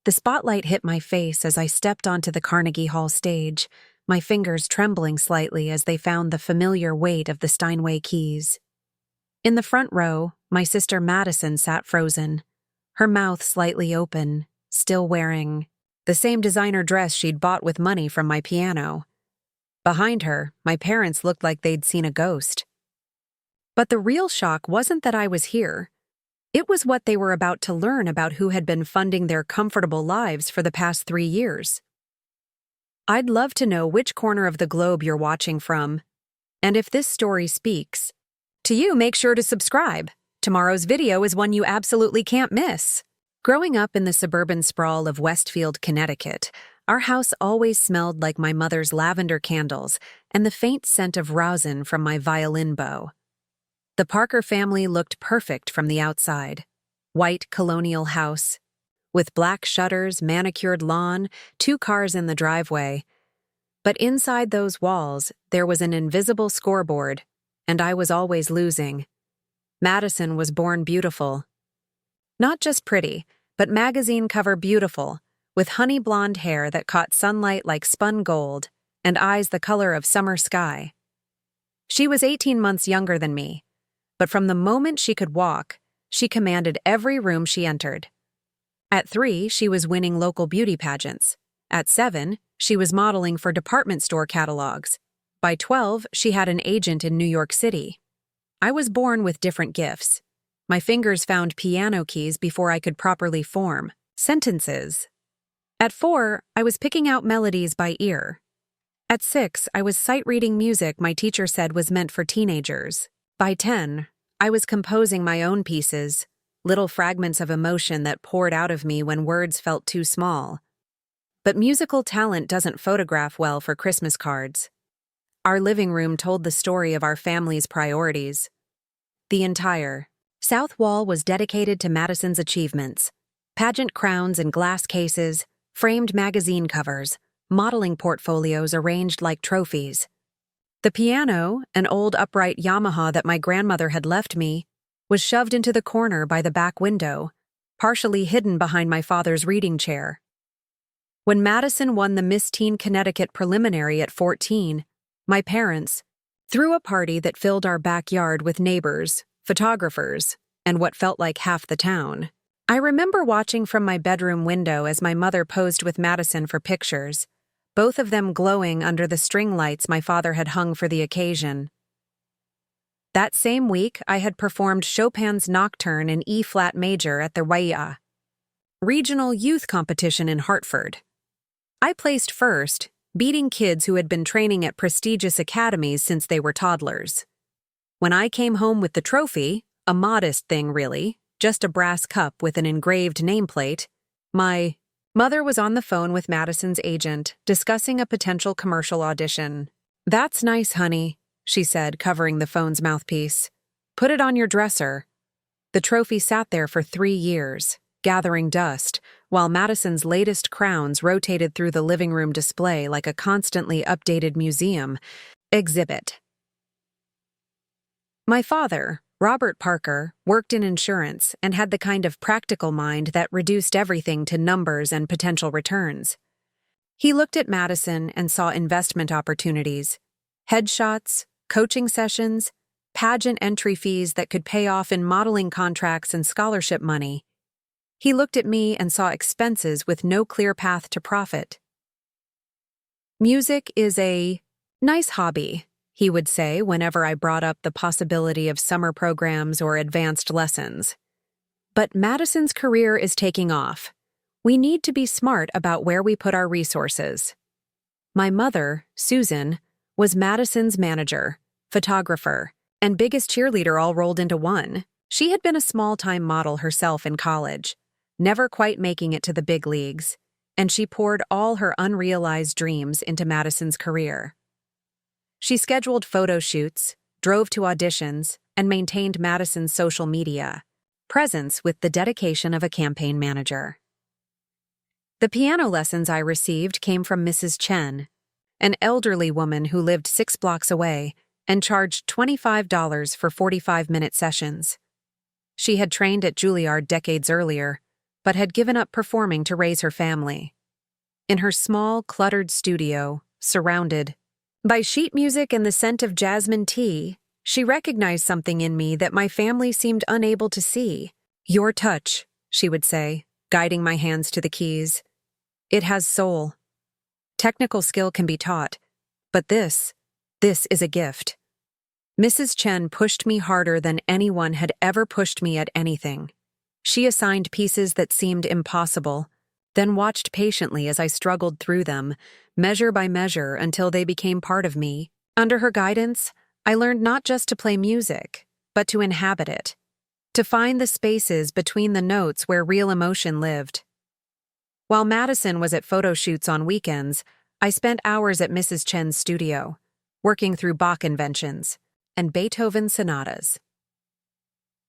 The spotlight hit my face as I stepped onto the Carnegie Hall stage, my fingers trembling slightly as they found the familiar weight of the Steinway keys. In the front row, my sister Madison sat frozen, her mouth slightly open, still wearing the same designer dress she'd bought with money from my piano. Behind her, my parents looked like they'd seen a ghost. But the real shock wasn't that I was here. It was what they were about to learn about who had been funding their comfortable lives for the past 3 years. I'd love to know which corner of the globe you're watching from. And if this story speaks to you, make sure to subscribe. Tomorrow's video is one you absolutely can't miss. Growing up in the suburban sprawl of Westfield, Connecticut, our house always smelled like my mother's lavender candles and the faint scent of rosin from my violin bow. The Parker family looked perfect from the outside. White colonial house, with black shutters, manicured lawn, 2 cars in the driveway. But inside those walls, there was an invisible scoreboard, and I was always losing. Madison was born beautiful. Not just pretty, but magazine cover beautiful, with honey blonde hair that caught sunlight like spun gold, and eyes the color of summer sky. She was 18 months younger than me, but from the moment she could walk, she commanded every room she entered. At 3, she was winning local beauty pageants. At 7, she was modeling for department store catalogs. By 12, she had an agent in New York City. I was born with different gifts. My fingers found piano keys before I could properly form sentences. At 4, I was picking out melodies by ear. At 6, I was sight-reading music my teacher said was meant for teenagers. By 10, I was composing my own pieces, little fragments of emotion that poured out of me when words felt too small. But musical talent doesn't photograph well for Christmas cards. Our living room told the story of our family's priorities. The entire south wall was dedicated to Madison's achievements: pageant crowns in glass cases, framed magazine covers, modeling portfolios arranged like trophies. The piano, an old upright Yamaha that my grandmother had left me, was shoved into the corner by the back window, partially hidden behind my father's reading chair. When Madison won the Miss Teen Connecticut preliminary at 14, my parents threw a party that filled our backyard with neighbors, photographers, and what felt like half the town. I remember watching from my bedroom window as my mother posed with Madison for pictures, both of them glowing under the string lights my father had hung for the occasion. That same week, I had performed Chopin's Nocturne in E-flat major at the WIA regional youth competition in Hartford. I placed first, beating kids who had been training at prestigious academies since they were toddlers. When I came home with the trophy, a modest thing really, just a brass cup with an engraved nameplate, my mother was on the phone with Madison's agent, discussing a potential commercial audition. "That's nice, honey," she said, covering the phone's mouthpiece. "Put it on your dresser." The trophy sat there for 3 years, gathering dust, while Madison's latest crowns rotated through the living room display like a constantly updated museum exhibit. My father, Robert Parker, worked in insurance and had the kind of practical mind that reduced everything to numbers and potential returns. He looked at Madison and saw investment opportunities, headshots, coaching sessions, pageant entry fees that could pay off in modeling contracts and scholarship money. He looked at me and saw expenses with no clear path to profit. "Music is a nice hobby," he would say whenever I brought up the possibility of summer programs or advanced lessons. "But Madison's career is taking off. We need to be smart about where we put our resources." My mother, Susan, was Madison's manager, photographer, and biggest cheerleader all rolled into one. She had been a small-time model herself in college, never quite making it to the big leagues, and she poured all her unrealized dreams into Madison's career. She scheduled photo shoots, drove to auditions, and maintained Madison's social media presence with the dedication of a campaign manager. The piano lessons I received came from Mrs. Chen, an elderly woman who lived 6 blocks away and charged $25 for 45-minute sessions. She had trained at Juilliard decades earlier, but had given up performing to raise her family. In her small, cluttered studio, surrounded by sheet music and the scent of jasmine tea, she recognized something in me that my family seemed unable to see. "Your touch," she would say, guiding my hands to the keys. "It has soul. Technical skill can be taught, but this is a gift." Mrs. Chen pushed me harder than anyone had ever pushed me at anything. She assigned pieces that seemed impossible, then watched patiently as I struggled through them, measure by measure, until they became part of me. Under her guidance, I learned not just to play music, but to inhabit it, to find the spaces between the notes where real emotion lived. While Madison was at photo shoots on weekends, I spent hours at Mrs. Chen's studio, working through Bach inventions and Beethoven sonatas.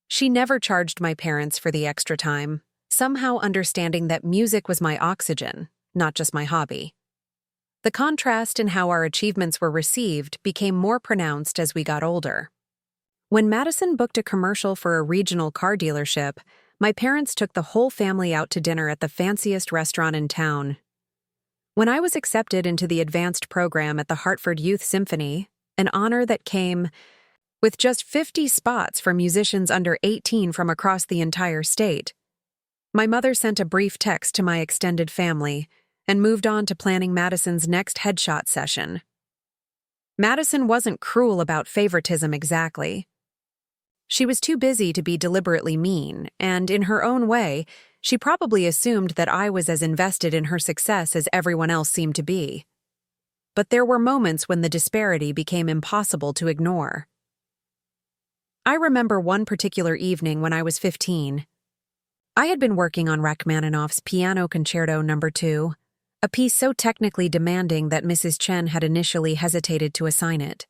She never charged my parents for the extra time, somehow understanding that music was my oxygen, not just my hobby. The contrast in how our achievements were received became more pronounced as we got older. When Madison booked a commercial for a regional car dealership, my parents took the whole family out to dinner at the fanciest restaurant in town. When I was accepted into the advanced program at the Hartford Youth Symphony, an honor that came with just 50 spots for musicians under 18 from across the entire state, my mother sent a brief text to my extended family and moved on to planning Madison's next headshot session. Madison wasn't cruel about favoritism exactly. She was too busy to be deliberately mean, and in her own way, she probably assumed that I was as invested in her success as everyone else seemed to be. But there were moments when the disparity became impossible to ignore. I remember one particular evening when I was 15. I had been working on Rachmaninoff's Piano Concerto No. 2, a piece so technically demanding that Mrs. Chen had initially hesitated to assign it.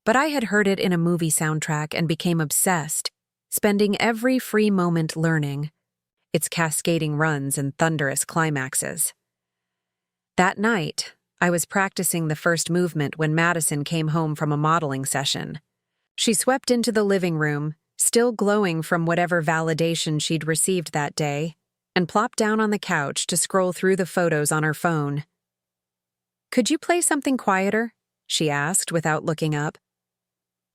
But I had heard it in a movie soundtrack and became obsessed, spending every free moment learning its cascading runs and thunderous climaxes. That night, I was practicing the first movement when Madison came home from a modeling session. She swept into the living room, still glowing from whatever validation she'd received that day, and plopped down on the couch to scroll through the photos on her phone. "Could you play something quieter?" she asked without looking up.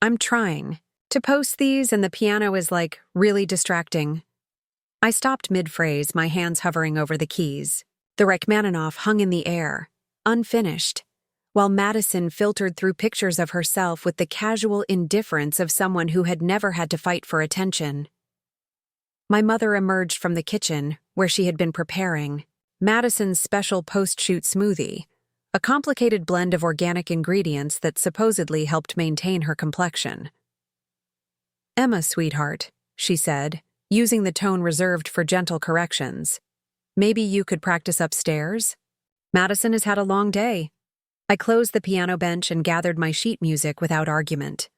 "I'm trying to post these and the piano is really distracting." I stopped mid-phrase, my hands hovering over the keys. The Rachmaninoff hung in the air, unfinished, while Madison filtered through pictures of herself with the casual indifference of someone who had never had to fight for attention. My mother emerged from the kitchen, where she had been preparing Madison's special post-shoot smoothie, a complicated blend of organic ingredients that supposedly helped maintain her complexion. "Emma, sweetheart," she said, using the tone reserved for gentle corrections. "Maybe you could practice upstairs? Madison has had a long day." I closed the piano bench and gathered my sheet music without argument.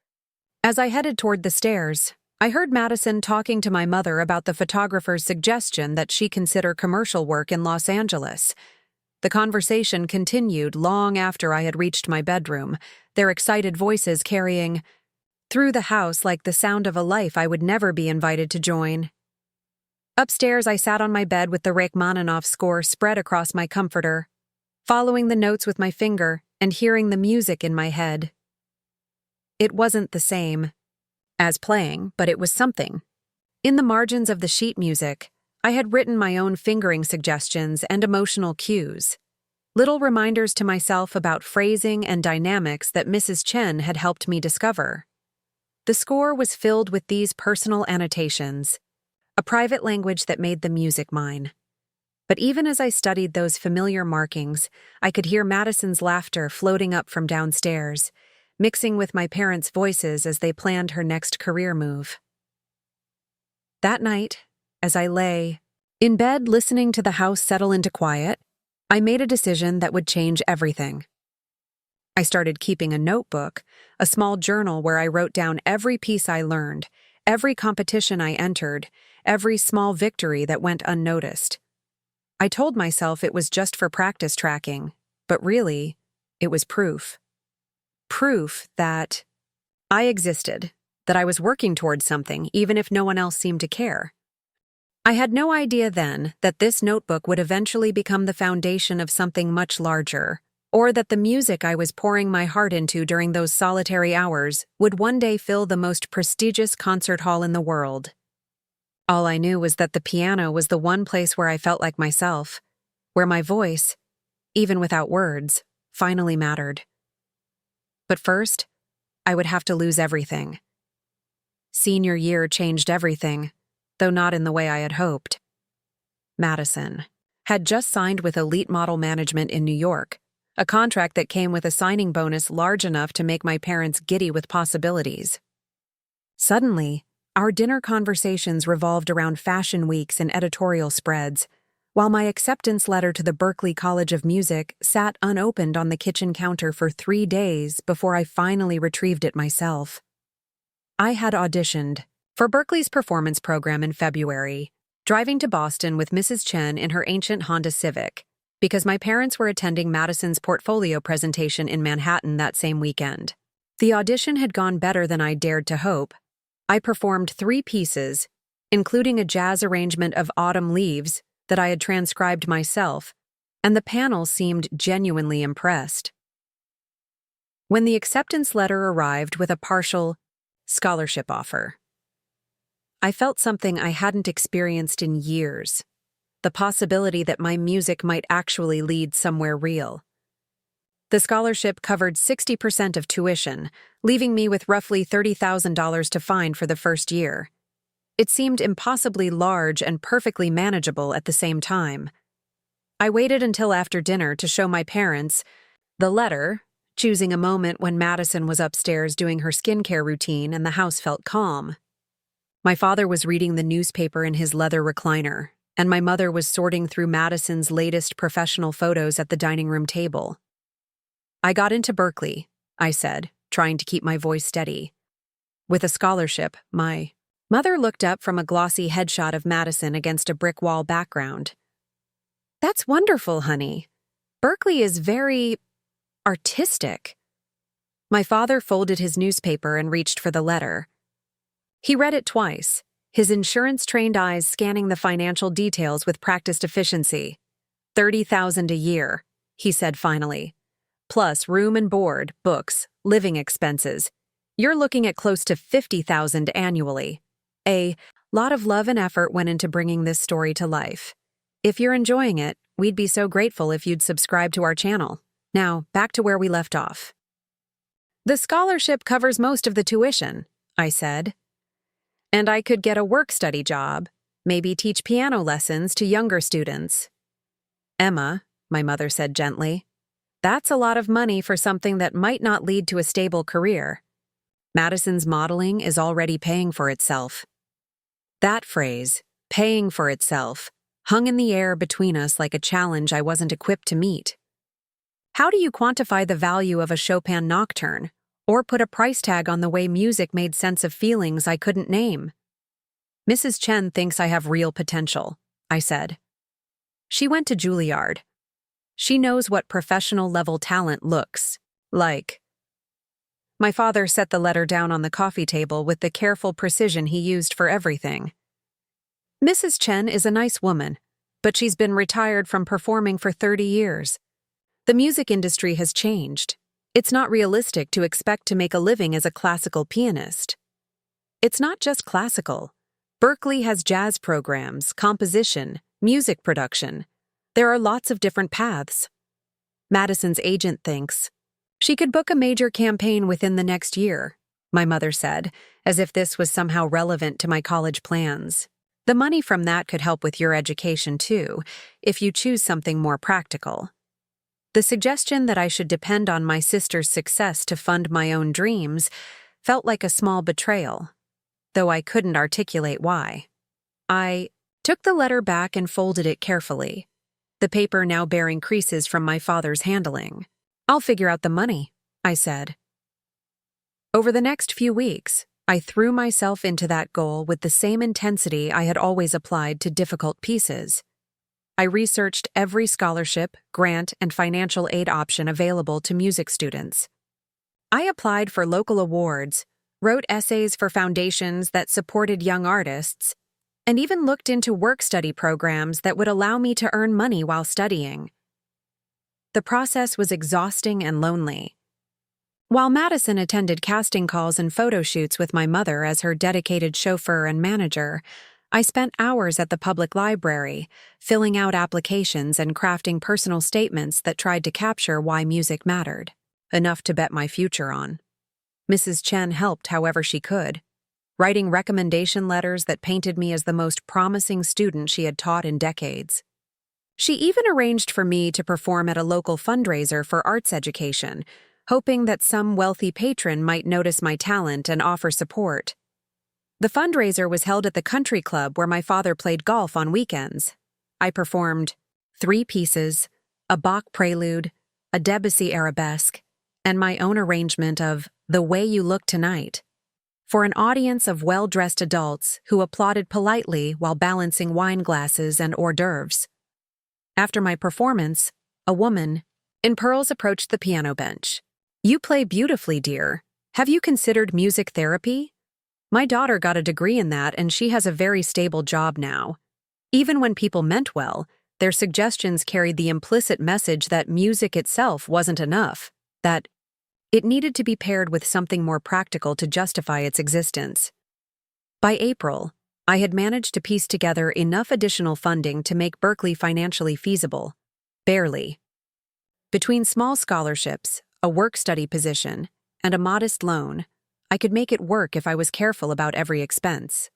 As I headed toward the stairs, I heard Madison talking to my mother about the photographer's suggestion that she consider commercial work in Los Angeles. The conversation continued long after I had reached my bedroom, their excited voices carrying through the house like the sound of a life I would never be invited to join. Upstairs, I sat on my bed with the Rachmaninoff score spread across my comforter, following the notes with my finger and hearing the music in my head. It wasn't the same as playing, but it was something. In the margins of the sheet music, I had written my own fingering suggestions and emotional cues, little reminders to myself about phrasing and dynamics that Mrs. Chen had helped me discover. The score was filled with these personal annotations, a private language that made the music mine. But even as I studied those familiar markings, I could hear Madison's laughter floating up from downstairs, mixing with my parents' voices as they planned her next career move. That night, as I lay in bed listening to the house settle into quiet, I made a decision that would change everything. I started keeping a notebook, a small journal where I wrote down every piece I learned, every competition I entered, every small victory that went unnoticed. I told myself it was just for practice tracking, but really, it was proof. Proof that I existed, that I was working towards something, even if no one else seemed to care. I had no idea then that this notebook would eventually become the foundation of something much larger, or that the music I was pouring my heart into during those solitary hours would one day fill the most prestigious concert hall in the world. All I knew was that the piano was the one place where I felt like myself, where my voice, even without words, finally mattered. But first, I would have to lose everything. Senior year changed everything, though not in the way I had hoped. Madison had just signed with Elite Model Management in New York, a contract that came with a signing bonus large enough to make my parents giddy with possibilities. Suddenly, our dinner conversations revolved around fashion weeks and editorial spreads, while my acceptance letter to the Berklee College of Music sat unopened on the kitchen counter for 3 days before I finally retrieved it myself. I had auditioned for Berklee's performance program in February, driving to Boston with Mrs. Chen in her ancient Honda Civic, because my parents were attending Madison's portfolio presentation in Manhattan that same weekend. The audition had gone better than I dared to hope. I performed 3 pieces, including a jazz arrangement of Autumn Leaves that I had transcribed myself, and the panel seemed genuinely impressed. When the acceptance letter arrived with a partial scholarship offer, I felt something I hadn't experienced in years, the possibility that my music might actually lead somewhere real. The scholarship covered 60% of tuition, leaving me with roughly $30,000 to find for the first year. It seemed impossibly large and perfectly manageable at the same time. I waited until after dinner to show my parents the letter, choosing a moment when Madison was upstairs doing her skincare routine and the house felt calm. My father was reading the newspaper in his leather recliner, and my mother was sorting through Madison's latest professional photos at the dining room table. "I got into Berklee," I said, trying to keep my voice steady. "With a scholarship, my..." Mother looked up from a glossy headshot of Madison against a brick wall background. "That's wonderful, honey. Berklee is very artistic." My father folded his newspaper and reached for the letter. He read it twice, his insurance-trained eyes scanning the financial details with practiced efficiency. $30,000 a year, he said finally. Plus room and board, books, living expenses. You're looking at close to $50,000 annually. A lot of love and effort went into bringing this story to life. If you're enjoying it, we'd be so grateful if you'd subscribe to our channel. Now, back to where we left off. "The scholarship covers most of the tuition," I said. "And I could get a work-study job, maybe teach piano lessons to younger students." "Emma," my mother said gently, "that's a lot of money for something that might not lead to a stable career. Madison's modeling is already paying for itself." That phrase, "paying for itself," hung in the air between us like a challenge I wasn't equipped to meet. How do you quantify the value of a Chopin nocturne, or put a price tag on the way music made sense of feelings I couldn't name? "Mrs. Chen thinks I have real potential," I said. "She went to Juilliard. She knows what professional-level talent looks like." My father set the letter down on the coffee table with the careful precision he used for everything. "Mrs. Chen is a nice woman, but she's been retired from performing for 30 years. The music industry has changed. It's not realistic to expect to make a living as a classical pianist. It's not just classical. Berklee has jazz programs, composition, music production. There are lots of different paths. Madison's agent thinks she could book a major campaign within the next year," my mother said, as if this was somehow relevant to my college plans. "The money from that could help with your education too, if you choose something more practical." The suggestion that I should depend on my sister's success to fund my own dreams felt like a small betrayal, though I couldn't articulate why. I took the letter back and folded it carefully, the paper now bearing creases from my father's handling. "I'll figure out the money," I said. Over the next few weeks, I threw myself into that goal with the same intensity I had always applied to difficult pieces. I researched every scholarship, grant, and financial aid option available to music students. I applied for local awards, wrote essays for foundations that supported young artists, and even looked into work-study programs that would allow me to earn money while studying. The process was exhausting and lonely. While Madison attended casting calls and photo shoots with my mother as her dedicated chauffeur and manager, I spent hours at the public library, filling out applications and crafting personal statements that tried to capture why music mattered, enough to bet my future on. Mrs. Chen helped however she could, writing recommendation letters that painted me as the most promising student she had taught in decades. She even arranged for me to perform at a local fundraiser for arts education, hoping that some wealthy patron might notice my talent and offer support. The fundraiser was held at the country club where my father played golf on weekends. I performed 3 pieces, a Bach prelude, a Debussy arabesque, and my own arrangement of The Way You Look Tonight, for an audience of well-dressed adults who applauded politely while balancing wine glasses and hors d'oeuvres. After my performance, a woman in pearls approached the piano bench. "You play beautifully, dear. Have you considered music therapy? My daughter got a degree in that and she has a very stable job now." Even when people meant well, their suggestions carried the implicit message that music itself wasn't enough, that it needed to be paired with something more practical to justify its existence. By April, I had managed to piece together enough additional funding to make Berkeley financially feasible. Barely. Between small scholarships, a work-study position, and a modest loan, I could make it work if I was careful about every expense.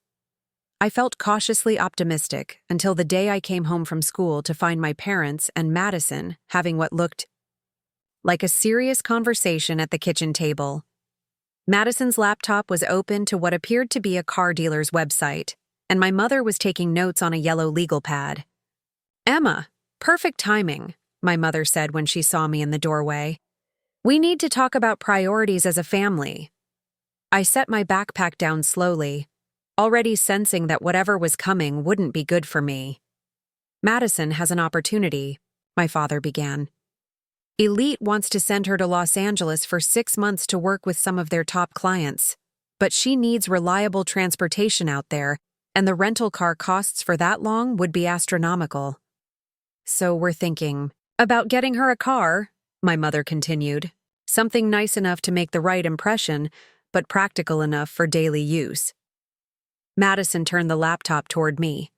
I felt cautiously optimistic until the day I came home from school to find my parents and Madison having what looked like a serious conversation at the kitchen table. Madison's laptop was open to what appeared to be a car dealer's website, and my mother was taking notes on a yellow legal pad. "Emma, perfect timing," my mother said when she saw me in the doorway. "We need to talk about priorities as a family." I set my backpack down slowly, already sensing that whatever was coming wouldn't be good for me. "Madison has an opportunity," my father began. "Elite wants to send her to Los Angeles for 6 months to work with some of their top clients, but she needs reliable transportation out there, and the rental car costs for that long would be astronomical. So we're thinking about getting her a car," my mother continued. "Something nice enough to make the right impression, but practical enough for daily use." Madison turned the laptop toward me.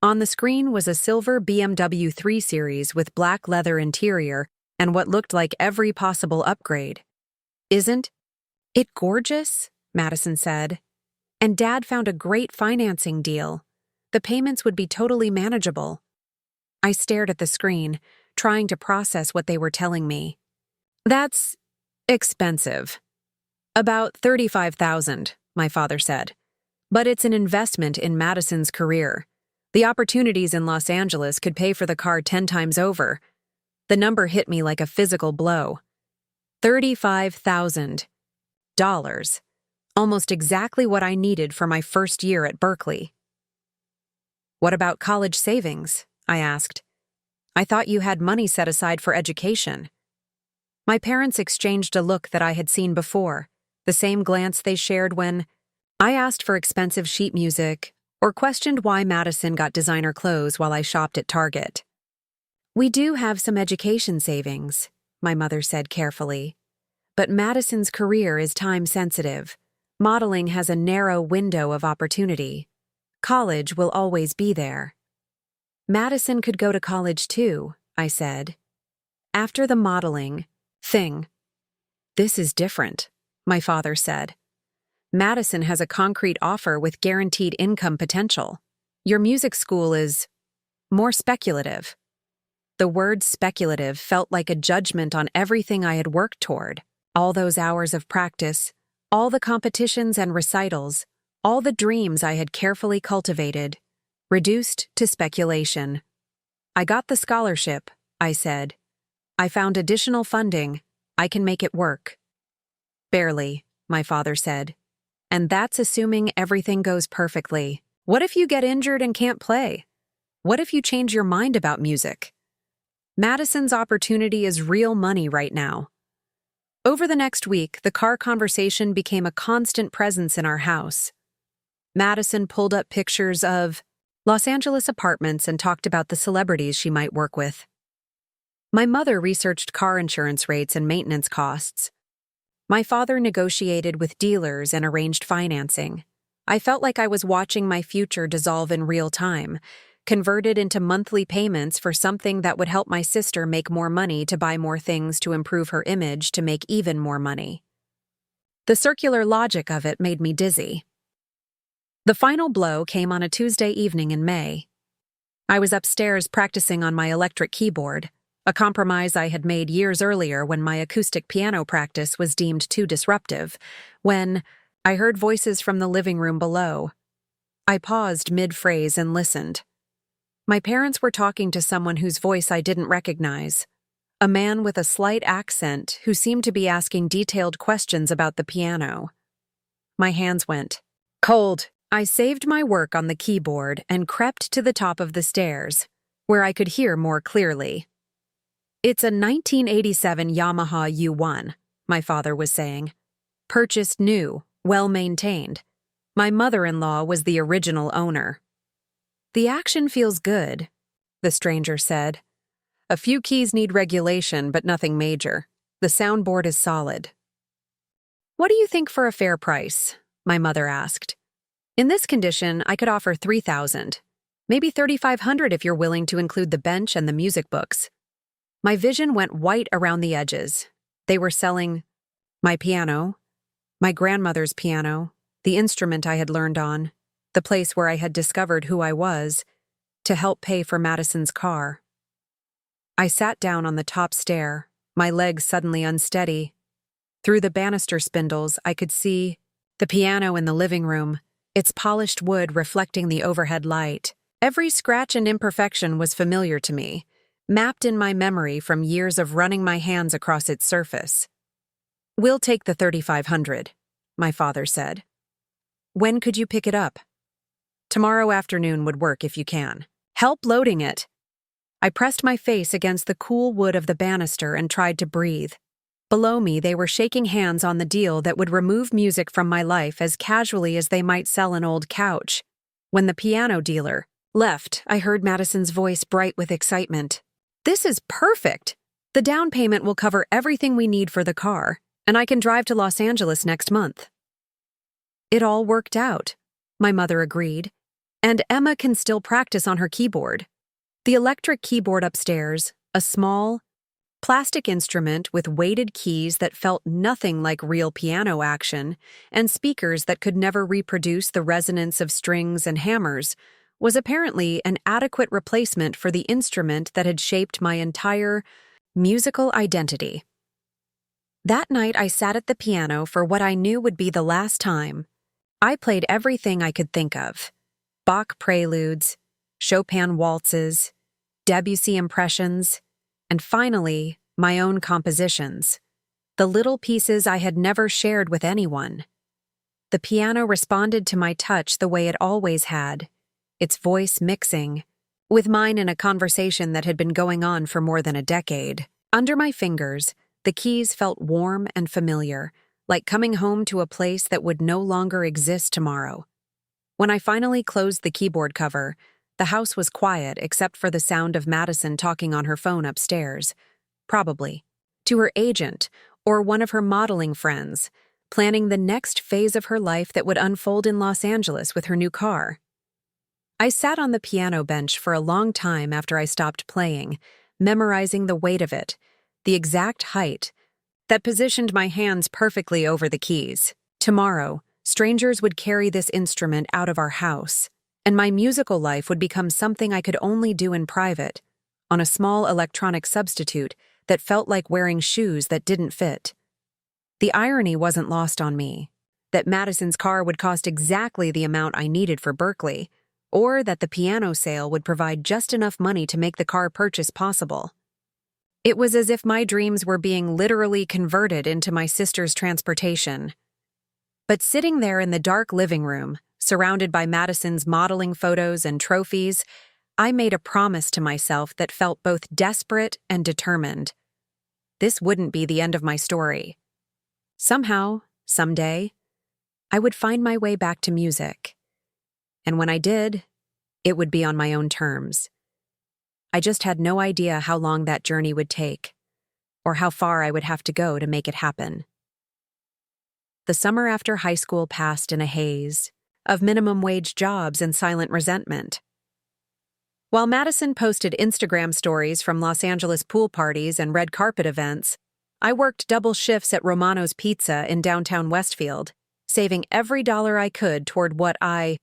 On the screen was a silver BMW 3 Series with black leather interior and what looked like every possible upgrade. "Isn't it gorgeous?" Madison said. "And Dad found a great financing deal. The payments would be totally manageable." I stared at the screen, trying to process what they were telling me. "That's expensive." "About $35,000, my father said. "But it's an investment in Madison's career. The opportunities in Los Angeles could pay for the car 10 times over." The number hit me like a physical blow. $35,000. Almost exactly what I needed for my first year at Berkeley. "What about college savings?" I asked. "I thought you had money set aside for education." My parents exchanged a look that I had seen before, the same glance they shared when I asked for expensive sheet music or questioned why Madison got designer clothes while I shopped at Target. "We do have some education savings," my mother said carefully. "But Madison's career is time-sensitive. Modeling has a narrow window of opportunity. College will always be there." "Madison could go to college too," I said. "After the modeling thing." "This is different," my father said. "Madison has a concrete offer with guaranteed income potential. Your music school is more speculative." The word speculative felt like a judgment on everything I had worked toward. All those hours of practice, all the competitions and recitals, all the dreams I had carefully cultivated, reduced to speculation. "I got the scholarship," I said. "I found additional funding. I can make it work." "Barely," my father said. "And that's assuming everything goes perfectly. What if you get injured and can't play? What if you change your mind about music? Madison's opportunity is real money right now." Over the next week, the car conversation became a constant presence in our house. Madison pulled up pictures of Los Angeles apartments and talked about the celebrities she might work with. My mother researched car insurance rates and maintenance costs. My father negotiated with dealers and arranged financing. I felt like I was watching my future dissolve in real time, converted into monthly payments for something that would help my sister make more money to buy more things to improve her image to make even more money. The circular logic of it made me dizzy. The final blow came on a Tuesday evening in May. I was upstairs practicing on my electric keyboard, a compromise I had made years earlier when my acoustic piano practice was deemed too disruptive, when I heard voices from the living room below. I paused mid-phrase and listened. My parents were talking to someone whose voice I didn't recognize, a man with a slight accent who seemed to be asking detailed questions about the piano. My hands went cold. I saved my work on the keyboard and crept to the top of the stairs, where I could hear more clearly. "It's a 1987 Yamaha U1, my father was saying. Purchased new, well-maintained. My mother-in-law was the original owner." "The action feels good," the stranger said. "A few keys need regulation, but nothing major. The soundboard is solid." "What do you think for a fair price?" my mother asked. "In this condition, I could offer $3,000, maybe $3,500 if you're willing to include the bench and the music books." My vision went white around the edges. They were selling my piano, my grandmother's piano, the instrument I had learned on, the place where I had discovered who I was, to help pay for Madison's car. I sat down on the top stair, my legs suddenly unsteady. Through the banister spindles, I could see the piano in the living room, its polished wood reflecting the overhead light. Every scratch and imperfection was familiar to me, mapped in my memory from years of running my hands across its surface. "We'll take the $3,500, my father said. "When could you pick it up?" "Tomorrow afternoon would work if you can." "Help loading it." I pressed my face against the cool wood of the banister and tried to breathe. Below me, they were shaking hands on the deal that would remove music from my life as casually as they might sell an old couch. When the piano dealer left, I heard Madison's voice bright with excitement. "This is perfect! The down payment will cover everything we need for the car, and I can drive to Los Angeles next month." "It all worked out," my mother agreed, "and Emma can still practice on her keyboard." The electric keyboard upstairs, a small, plastic instrument with weighted keys that felt nothing like real piano action, and speakers that could never reproduce the resonance of strings and hammers, was apparently an adequate replacement for the instrument that had shaped my entire musical identity. That night I sat at the piano for what I knew would be the last time. I played everything I could think of: Bach preludes, Chopin waltzes, Debussy impressions, and finally, my own compositions, the little pieces I had never shared with anyone. The piano responded to my touch the way it always had, its voice mixing with mine in a conversation that had been going on for more than a decade. Under my fingers, the keys felt warm and familiar, like coming home to a place that would no longer exist tomorrow. When I finally closed the keyboard cover, the house was quiet except for the sound of Madison talking on her phone upstairs, probably to her agent or one of her modeling friends, planning the next phase of her life that would unfold in Los Angeles with her new car. I sat on the piano bench for a long time after I stopped playing, memorizing the weight of it, the exact height that positioned my hands perfectly over the keys. Tomorrow, strangers would carry this instrument out of our house, and my musical life would become something I could only do in private, on a small electronic substitute that felt like wearing shoes that didn't fit. The irony wasn't lost on me, that Madison's car would cost exactly the amount I needed for Berkeley, or that the piano sale would provide just enough money to make the car purchase possible. It was as if my dreams were being literally converted into my sister's transportation. But sitting there in the dark living room, surrounded by Madison's modeling photos and trophies, I made a promise to myself that felt both desperate and determined. This wouldn't be the end of my story. Somehow, someday, I would find my way back to music. And when I did, it would be on my own terms. I just had no idea how long that journey would take, or how far I would have to go to make it happen. The summer after high school passed in a haze of minimum wage jobs and silent resentment. While Madison posted Instagram stories from Los Angeles pool parties and red carpet events, I worked double shifts at Romano's Pizza in downtown Westfield, saving every dollar I could toward what I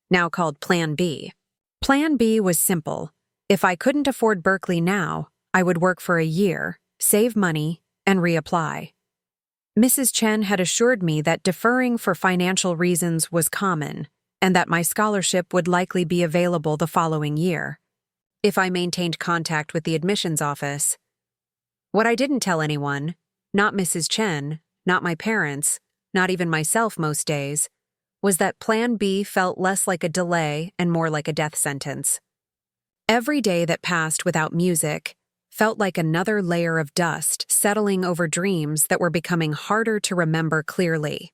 now called Plan B. Plan B was simple. If I couldn't afford Berkeley now, I would work for a year, save money, and reapply. Mrs. Chen had assured me that deferring for financial reasons was common, and that my scholarship would likely be available the following year, if I maintained contact with the admissions office. What I didn't tell anyone, not Mrs. Chen, not my parents, not even myself most days, was that Plan B felt less like a delay and more like a death sentence. Every day that passed without music felt like another layer of dust settling over dreams that were becoming harder to remember clearly.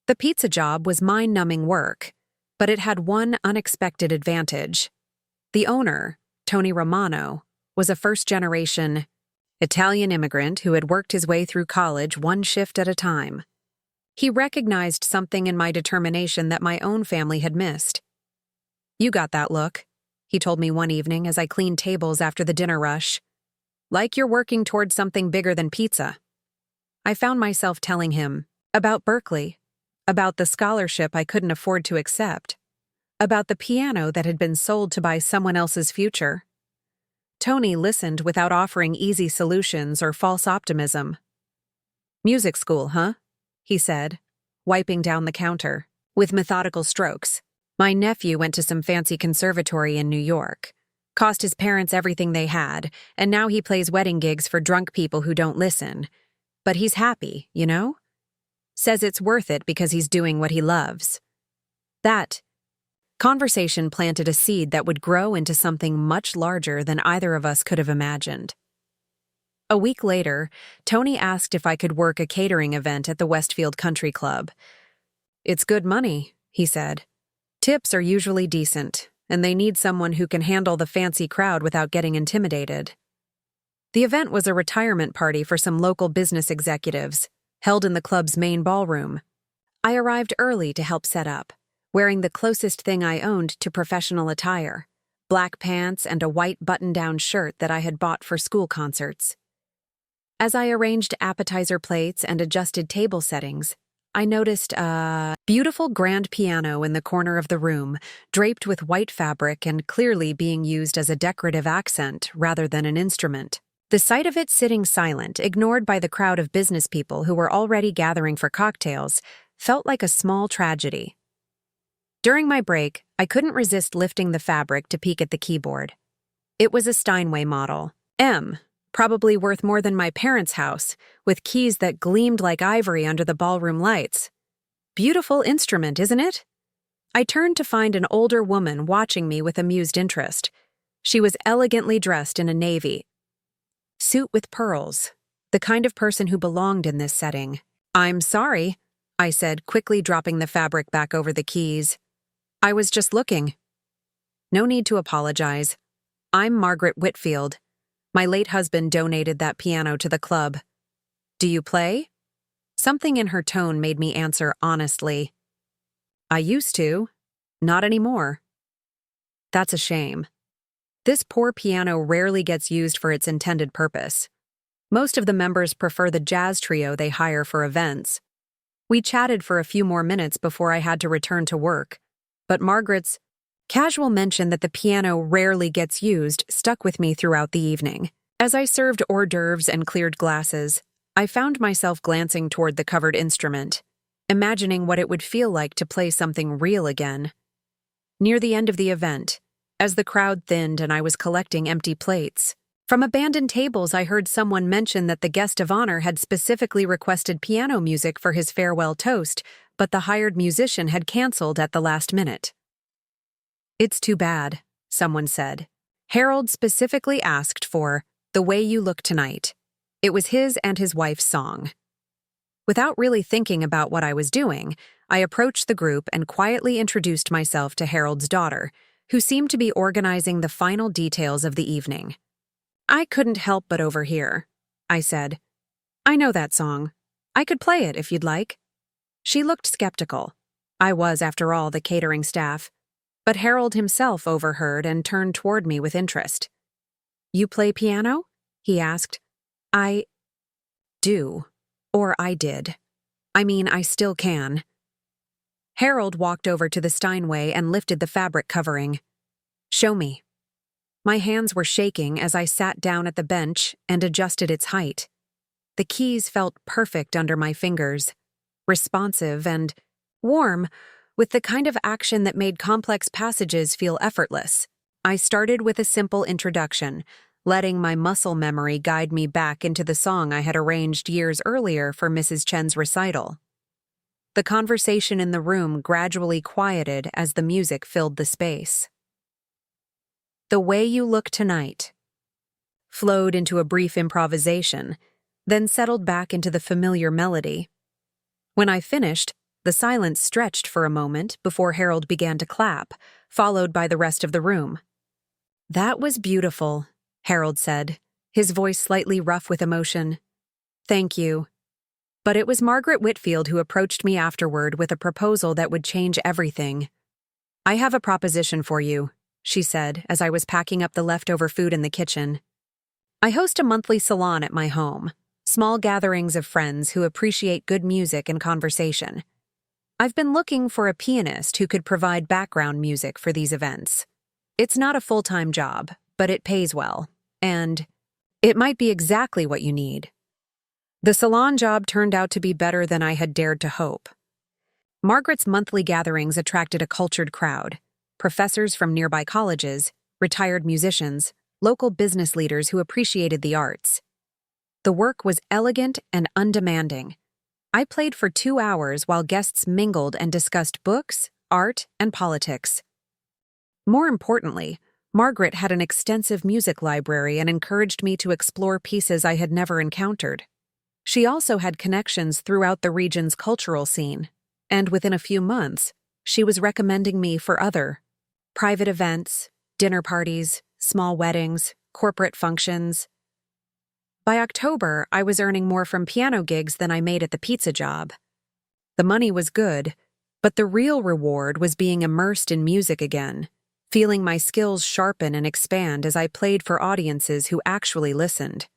The pizza job was mind-numbing work, but it had one unexpected advantage. The owner, Tony Romano, was a first-generation Italian immigrant who had worked his way through college one shift at a time. He recognized something in my determination that my own family had missed. "You got that look," he told me one evening as I cleaned tables after the dinner rush. "Like you're working towards something bigger than pizza." I found myself telling him about Berkeley, about the scholarship I couldn't afford to accept, about the piano that had been sold to buy someone else's future. Tony listened without offering easy solutions or false optimism. "Music school, huh?" he said, wiping down the counter, with methodical strokes. "My nephew went to some fancy conservatory in New York. Cost his parents everything they had, and now he plays wedding gigs for drunk people who don't listen. But he's happy, you know? Says it's worth it because he's doing what he loves." That conversation planted a seed that would grow into something much larger than either of us could have imagined. A week later, Tony asked if I could work a catering event at the Westfield Country Club. "It's good money," he said. "Tips are usually decent, and they need someone who can handle the fancy crowd without getting intimidated." The event was a retirement party for some local business executives, held in the club's main ballroom. I arrived early to help set up, wearing the closest thing I owned to professional attire, black pants and a white button-down shirt that I had bought for school concerts. As I arranged appetizer plates and adjusted table settings, I noticed a beautiful grand piano in the corner of the room, draped with white fabric and clearly being used as a decorative accent rather than an instrument. The sight of it sitting silent, ignored by the crowd of business people who were already gathering for cocktails, felt like a small tragedy. During my break, I couldn't resist lifting the fabric to peek at the keyboard. It was a Steinway model, M, probably worth more than my parents' house, with keys that gleamed like ivory under the ballroom lights. Beautiful instrument, isn't it? I turned to find an older woman watching me with amused interest. She was elegantly dressed in a navy suit with pearls, the kind of person who belonged in this setting. "I'm sorry," I said, quickly dropping the fabric back over the keys. "I was just looking." "No need to apologize. I'm Margaret Whitfield. My late husband donated that piano to the club. Do you play?" Something in her tone made me answer honestly. "I used to. Not anymore." "That's a shame. This poor piano rarely gets used for its intended purpose. Most of the members prefer the jazz trio they hire for events." We chatted for a few more minutes before I had to return to work, but Margaret's casual mention that the piano rarely gets used stuck with me throughout the evening. As I served hors d'oeuvres and cleared glasses, I found myself glancing toward the covered instrument, imagining what it would feel like to play something real again. Near the end of the event, as the crowd thinned and I was collecting empty plates, from abandoned tables I heard someone mention that the guest of honor had specifically requested piano music for his farewell toast, but the hired musician had canceled at the last minute. "It's too bad," someone said. "Harold specifically asked for 'The Way You Look Tonight.' It was his and his wife's song." Without really thinking about what I was doing, I approached the group and quietly introduced myself to Harold's daughter, who seemed to be organizing the final details of the evening. "I couldn't help but overhear," I said. "I know that song. I could play it if you'd like." She looked skeptical. I was, after all, the catering staff. But Harold himself overheard and turned toward me with interest. "You play piano?" he asked. "I do. Or I did. I mean, I still can." Harold walked over to the Steinway and lifted the fabric covering. "Show me." My hands were shaking as I sat down at the bench and adjusted its height. The keys felt perfect under my fingers, responsive and warm, with the kind of action that made complex passages feel effortless. I started with a simple introduction, letting my muscle memory guide me back into the song I had arranged years earlier for Mrs. Chen's recital. The conversation in the room gradually quieted as the music filled the space. "The Way You Look Tonight" flowed into a brief improvisation, then settled back into the familiar melody. When I finished, the silence stretched for a moment before Harold began to clap, followed by the rest of the room. "That was beautiful," Harold said, his voice slightly rough with emotion. "Thank you." But it was Margaret Whitfield who approached me afterward with a proposal that would change everything. "I have a proposition for you," she said as I was packing up the leftover food in the kitchen. "I host a monthly salon at my home, small gatherings of friends who appreciate good music and conversation. I've been looking for a pianist who could provide background music for these events. It's not a full-time job, but it pays well, and it might be exactly what you need." The salon job turned out to be better than I had dared to hope. Margaret's monthly gatherings attracted a cultured crowd: professors from nearby colleges, retired musicians, local business leaders who appreciated the arts. The work was elegant and undemanding. I played for 2 hours while guests mingled and discussed books, art, and politics. More importantly, Margaret had an extensive music library and encouraged me to explore pieces I had never encountered. She also had connections throughout the region's cultural scene, and within a few months, she was recommending me for other private events, dinner parties, small weddings, corporate functions. By October, I was earning more from piano gigs than I made at the pizza job. The money was good, but the real reward was being immersed in music again, feeling my skills sharpen and expand as I played for audiences who actually listened.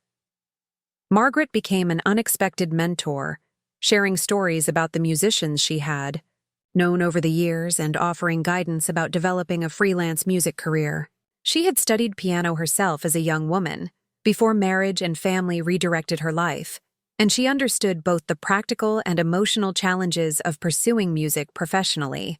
Margaret became an unexpected mentor, sharing stories about the musicians she had known over the years and offering guidance about developing a freelance music career. She had studied piano herself as a young woman, before marriage and family redirected her life, and she understood both the practical and emotional challenges of pursuing music professionally.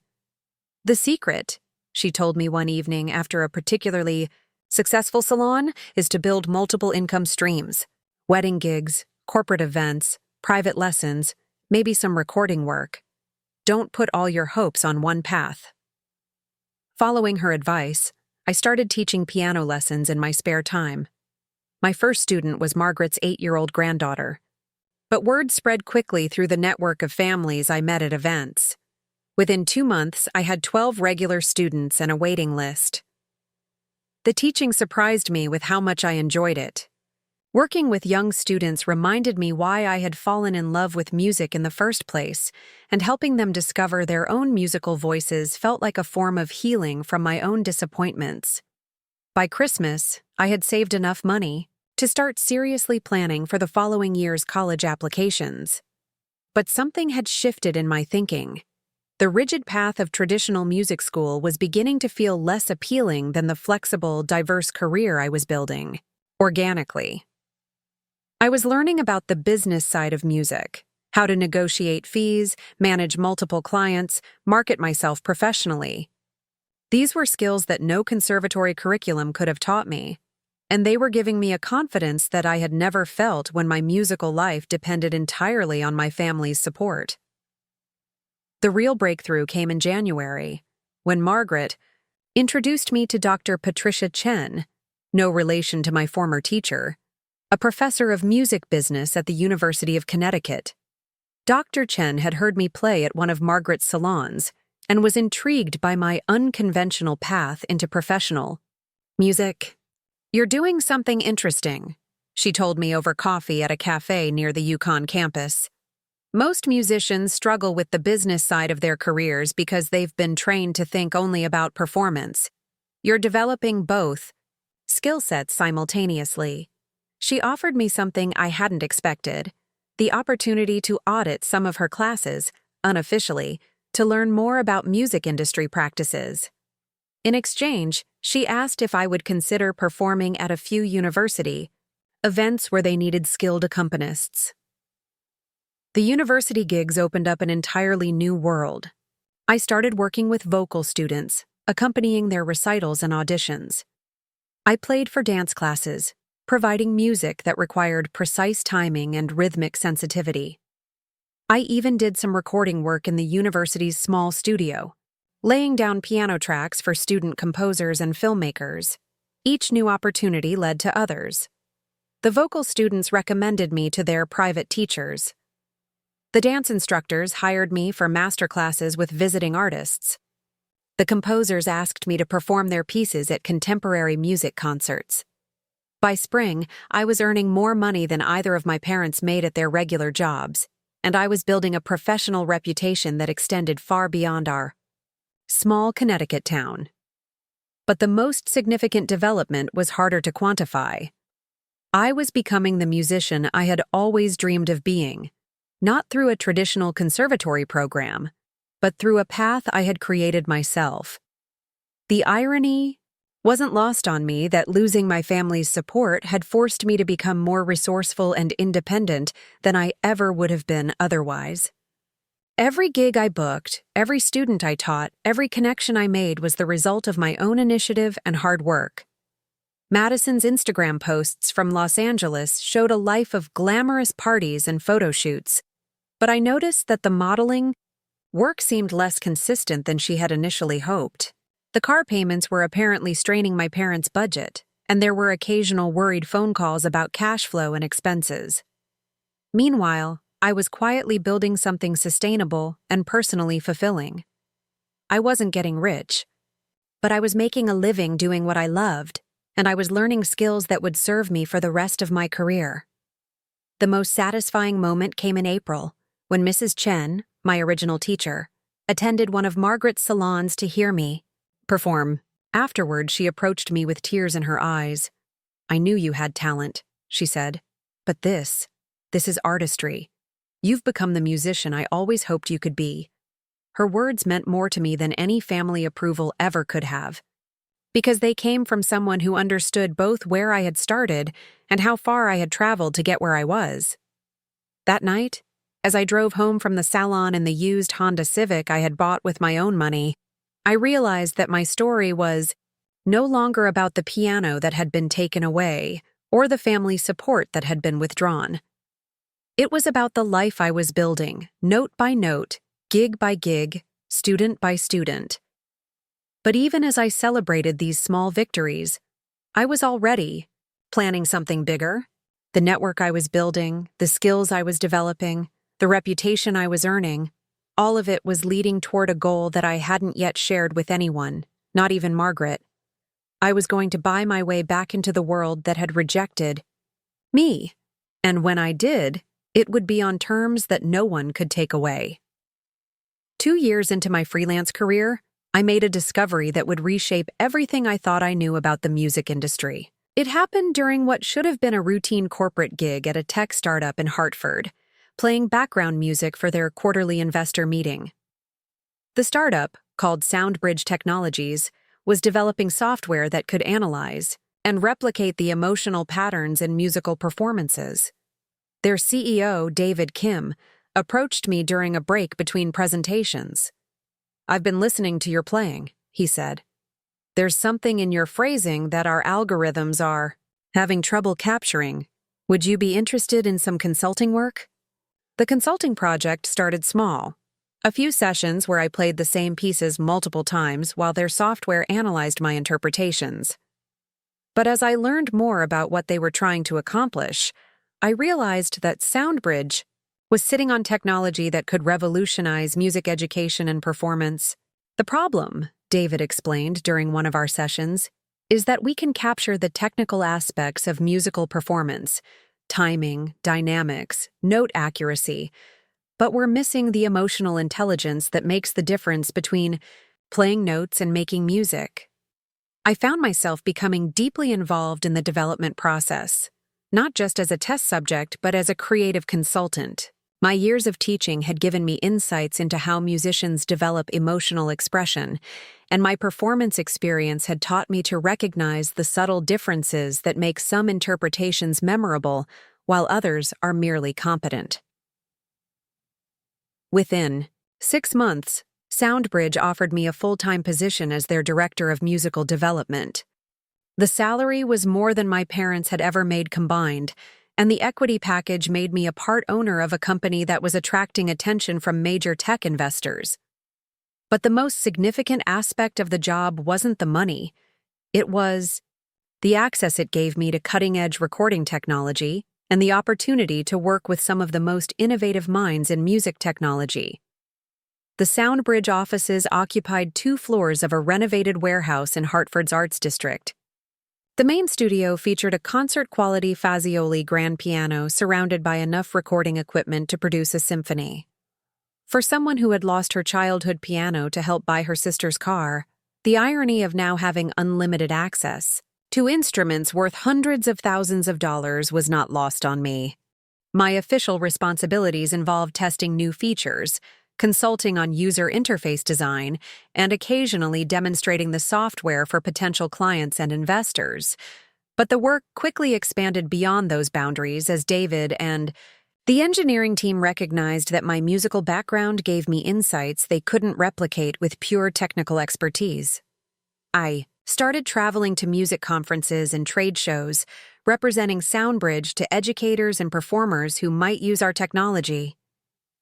"The secret," she told me one evening after a particularly successful salon, "is to build multiple income streams: wedding gigs, corporate events, private lessons, maybe some recording work. Don't put all your hopes on one path." Following her advice, I started teaching piano lessons in my spare time. My first student was Margaret's 8-year-old granddaughter. But word spread quickly through the network of families I met at events. Within 2 months, I had 12 regular students and a waiting list. The teaching surprised me with how much I enjoyed it. Working with young students reminded me why I had fallen in love with music in the first place, and helping them discover their own musical voices felt like a form of healing from my own disappointments. By Christmas, I had saved enough money to start seriously planning for the following year's college applications. But something had shifted in my thinking. The rigid path of traditional music school was beginning to feel less appealing than the flexible, diverse career I was building, organically. I was learning about the business side of music, how to negotiate fees, manage multiple clients, market myself professionally. These were skills that no conservatory curriculum could have taught me, and they were giving me a confidence that I had never felt when my musical life depended entirely on my family's support. The real breakthrough came in January, when Margaret introduced me to Dr. Patricia Chen, no relation to my former teacher, a professor of music business at the University of Connecticut. Dr. Chen had heard me play at one of Margaret's salons and was intrigued by my unconventional path into professional music. "You're doing something interesting," she told me over coffee at a cafe near the Yukon campus. "Most musicians struggle with the business side of their careers because they've been trained to think only about performance. You're developing both skill sets simultaneously." She offered me something I hadn't expected, the opportunity to audit some of her classes, unofficially, to learn more about music industry practices. In exchange, she asked if I would consider performing at a few university events where they needed skilled accompanists. The university gigs opened up an entirely new world. I started working with vocal students, accompanying their recitals and auditions. I played for dance classes, providing music that required precise timing and rhythmic sensitivity. I even did some recording work in the university's small studio, laying down piano tracks for student composers and filmmakers. Each new opportunity led to others. The vocal students recommended me to their private teachers. The dance instructors hired me for master classes with visiting artists. The composers asked me to perform their pieces at contemporary music concerts. By spring, I was earning more money than either of my parents made at their regular jobs, and I was building a professional reputation that extended far beyond our small Connecticut town. But the most significant development was harder to quantify. I was becoming the musician I had always dreamed of being, not through a traditional conservatory program, but through a path I had created myself. The irony wasn't lost on me that losing my family's support had forced me to become more resourceful and independent than I ever would have been otherwise. Every gig I booked, every student I taught, every connection I made was the result of my own initiative and hard work. Madison's Instagram posts from Los Angeles showed a life of glamorous parties and photo shoots, but I noticed that the modeling work seemed less consistent than she had initially hoped. The car payments were apparently straining my parents' budget, and there were occasional worried phone calls about cash flow and expenses. Meanwhile, I was quietly building something sustainable and personally fulfilling. I wasn't getting rich, but I was making a living doing what I loved, and I was learning skills that would serve me for the rest of my career. The most satisfying moment came in April, when Mrs. Chen, my original teacher, attended one of Margaret's salons to hear me perform. Afterward, she approached me with tears in her eyes. "I knew you had talent," she said, "but this is artistry. You've become the musician I always hoped you could be." Her words meant more to me than any family approval ever could have, because they came from someone who understood both where I had started and how far I had traveled to get where I was. That night, as I drove home from the salon in the used Honda Civic I had bought with my own money, I realized that my story was no longer about the piano that had been taken away or the family support that had been withdrawn. It was about the life I was building, note by note, gig by gig, student by student. But even as I celebrated these small victories, I was already planning something bigger. The network I was building, the skills I was developing, the reputation I was earning, all of it was leading toward a goal that I hadn't yet shared with anyone, not even Margaret. I was going to buy my way back into the world that had rejected me, and when I did, it would be on terms that no one could take away. 2 years into my freelance career, I made a discovery that would reshape everything I thought I knew about the music industry. It happened during what should have been a routine corporate gig at a tech startup in Hartford, playing background music for their quarterly investor meeting. The startup, called SoundBridge Technologies, was developing software that could analyze and replicate the emotional patterns in musical performances. Their CEO, David Kim, approached me during a break between presentations. "I've been listening to your playing," he said. "There's something in your phrasing that our algorithms are having trouble capturing. Would you be interested in some consulting work?" The consulting project started small. A few sessions where I played the same pieces multiple times while their software analyzed my interpretations. But as I learned more about what they were trying to accomplish, I realized that SoundBridge was sitting on technology that could revolutionize music education and performance. The problem, David explained during one of our sessions, is that we can capture the technical aspects of musical performance, timing, dynamics, note accuracy, but we're missing the emotional intelligence that makes the difference between playing notes and making music. I found myself becoming deeply involved in the development process, not just as a test subject, but as a creative consultant. My years of teaching had given me insights into how musicians develop emotional expression, and my performance experience had taught me to recognize the subtle differences that make some interpretations memorable while others are merely competent. Within 6 months, SoundBridge offered me a full-time position as their director of musical development. The salary was more than my parents had ever made combined, and the equity package made me a part owner of a company that was attracting attention from major tech investors. But the most significant aspect of the job wasn't the money. It was the access it gave me to cutting-edge recording technology and the opportunity to work with some of the most innovative minds in music technology. The SoundBridge offices occupied 2 floors of a renovated warehouse in Hartford's Arts District. The main studio featured a concert-quality Fazioli grand piano surrounded by enough recording equipment to produce a symphony. For someone who had lost her childhood piano to help buy her sister's car, the irony of now having unlimited access to instruments worth hundreds of thousands of dollars was not lost on me. My official responsibilities involved testing new features, consulting on user interface design, and occasionally demonstrating the software for potential clients and investors. But the work quickly expanded beyond those boundaries as David and the engineering team recognized that my musical background gave me insights they couldn't replicate with pure technical expertise. I started traveling to music conferences and trade shows, representing SoundBridge to educators and performers who might use our technology.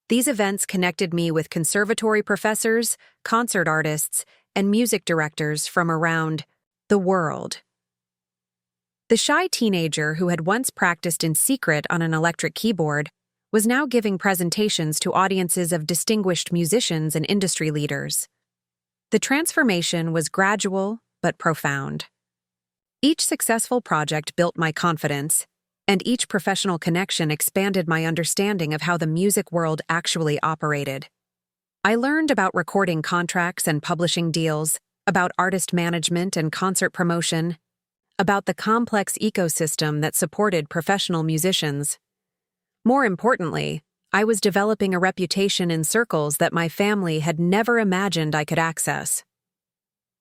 These events connected me with conservatory professors, concert artists, and music directors from around the world. The shy teenager who had once practiced in secret on an electric keyboard was now giving presentations to audiences of distinguished musicians and industry leaders. The transformation was gradual but profound. Each successful project built my confidence, and each professional connection expanded my understanding of how the music world actually operated. I learned about recording contracts and publishing deals, about artist management and concert promotion, about the complex ecosystem that supported professional musicians. More importantly, I was developing a reputation in circles that my family had never imagined I could access.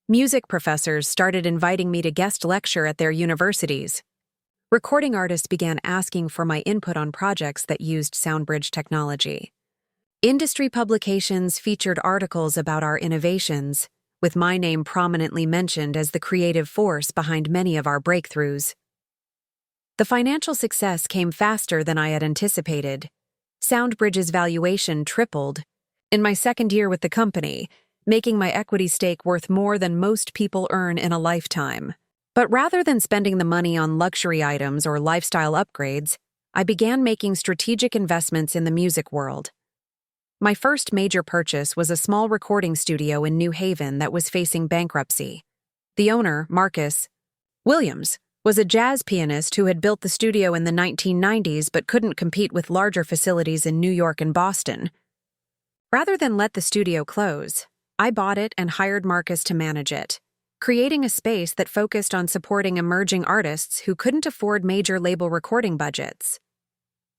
Music professors started inviting me to guest lecture at their universities. Recording artists began asking for my input on projects that used SoundBridge technology. Industry publications featured articles about our innovations, with my name prominently mentioned as the creative force behind many of our breakthroughs. The financial success came faster than I had anticipated. SoundBridge's valuation tripled in my second year with the company, making my equity stake worth more than most people earn in a lifetime. But rather than spending the money on luxury items or lifestyle upgrades, I began making strategic investments in the music world. My first major purchase was a small recording studio in New Haven that was facing bankruptcy. The owner, Marcus Williams, was a jazz pianist who had built the studio in the 1990s but couldn't compete with larger facilities in New York and Boston. Rather than let the studio close, I bought it and hired Marcus to manage it, creating a space that focused on supporting emerging artists who couldn't afford major label recording budgets.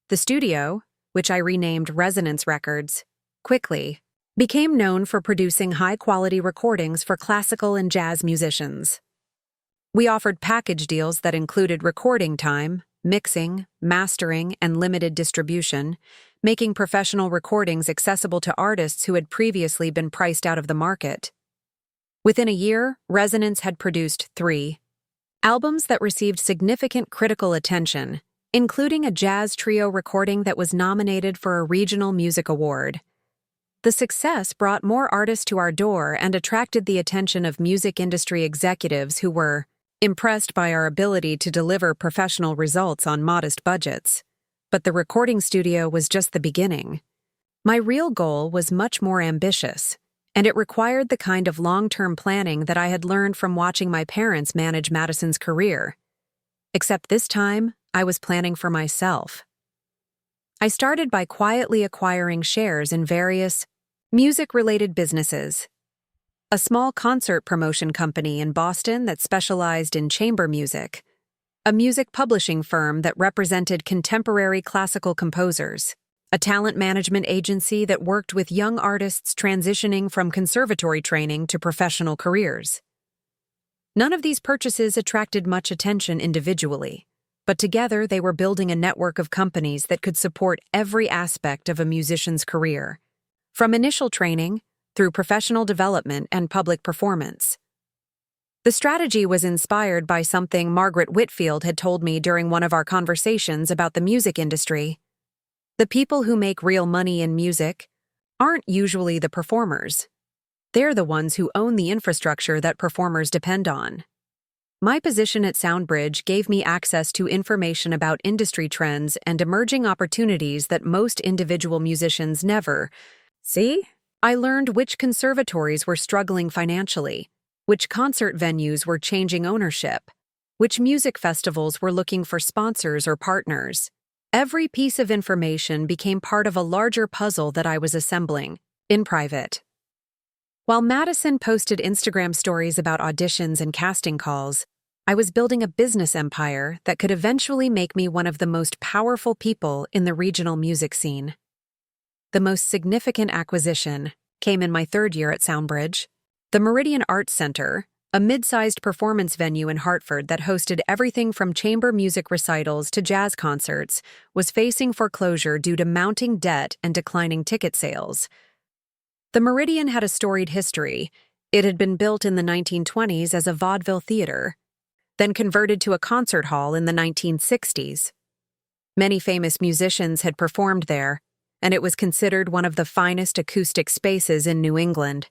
The studio, which I renamed Resonance Records, quickly became known for producing high-quality recordings for classical and jazz musicians. We offered package deals that included recording time, mixing, mastering, and limited distribution, making professional recordings accessible to artists who had previously been priced out of the market. Within a year, Resonance had produced 3 albums that received significant critical attention, including a jazz trio recording that was nominated for a regional music award. The success brought more artists to our door and attracted the attention of music industry executives who were impressed by our ability to deliver professional results on modest budgets. But the recording studio was just the beginning. My real goal was much more ambitious: and it required the kind of long-term planning that I had learned from watching my parents manage Madison's career. Except this time, I was planning for myself. I started by quietly acquiring shares in various music-related businesses. A small concert promotion company in Boston that specialized in chamber music, a music publishing firm that represented contemporary classical composers, a talent management agency that worked with young artists transitioning from conservatory training to professional careers. None of these purchases attracted much attention individually, but together they were building a network of companies that could support every aspect of a musician's career, from initial training through professional development and public performance. The strategy was inspired by something Margaret Whitfield had told me during one of our conversations about the music industry. The people who make real money in music aren't usually the performers. They're the ones who own the infrastructure that performers depend on. My position at SoundBridge gave me access to information about industry trends and emerging opportunities that most individual musicians never see. I learned which conservatories were struggling financially, which concert venues were changing ownership, which music festivals were looking for sponsors or partners. Every piece of information became part of a larger puzzle that I was assembling, in private. While Madison posted Instagram stories about auditions and casting calls, I was building a business empire that could eventually make me one of the most powerful people in the regional music scene. The most significant acquisition came in my third year at SoundBridge. The Meridian Arts Center, a mid-sized performance venue in Hartford that hosted everything from chamber music recitals to jazz concerts, was facing foreclosure due to mounting debt and declining ticket sales. The Meridian had a storied history. It had been built in the 1920s as a vaudeville theater, then converted to a concert hall in the 1960s. Many famous musicians had performed there, and it was considered one of the finest acoustic spaces in New England.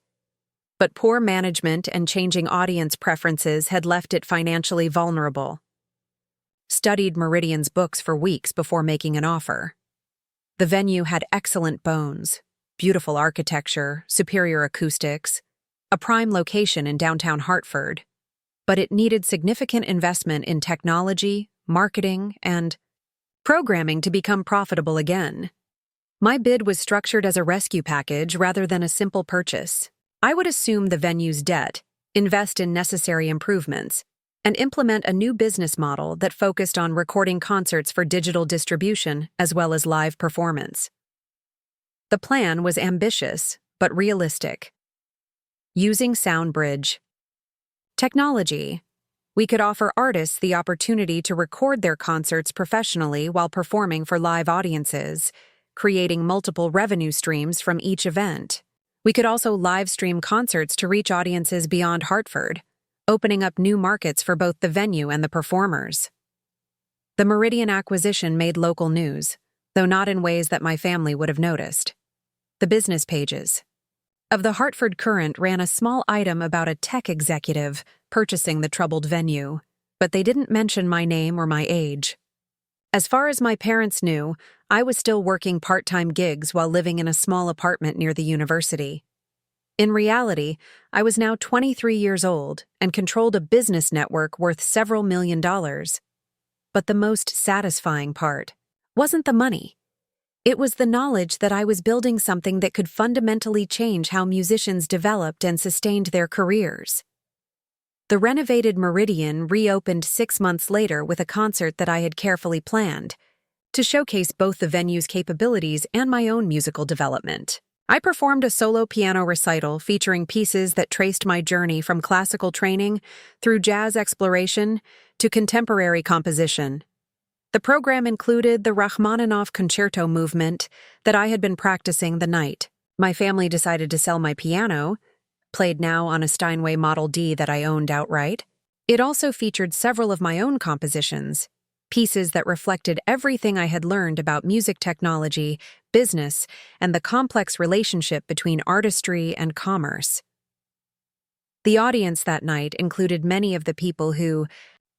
But poor management and changing audience preferences had left it financially vulnerable. Studied Meridian's books for weeks before making an offer. The venue had excellent bones, beautiful architecture, superior acoustics, a prime location in downtown Hartford, but it needed significant investment in technology, marketing, and programming to become profitable again. My bid was structured as a rescue package rather than a simple purchase. I would assume the venue's debt, invest in necessary improvements, and implement a new business model that focused on recording concerts for digital distribution as well as live performance. The plan was ambitious, but realistic. Using SoundBridge technology, we could offer artists the opportunity to record their concerts professionally while performing for live audiences, creating multiple revenue streams from each event. We could also live stream concerts to reach audiences beyond Hartford, opening up new markets for both the venue and the performers. The Meridian acquisition made local news, though not in ways that my family would have noticed. The business pages of the Hartford Courant ran a small item about a tech executive purchasing the troubled venue, but they didn't mention my name or my age. As far as my parents knew, I was still working part-time gigs while living in a small apartment near the university. In reality, I was now 23 years old and controlled a business network worth several $1 million. But the most satisfying part wasn't the money. It was the knowledge that I was building something that could fundamentally change how musicians developed and sustained their careers. The renovated Meridian reopened 6 months later with a concert that I had carefully planned, to showcase both the venue's capabilities and my own musical development. I performed a solo piano recital featuring pieces that traced my journey from classical training through jazz exploration to contemporary composition. The program included the Rachmaninoff concerto movement that I had been practicing the night. My family decided to sell my piano, played now on a Steinway Model D that I owned outright. It also featured several of my own compositions, pieces that reflected everything I had learned about music technology, business, and the complex relationship between artistry and commerce. The audience that night included many of the people who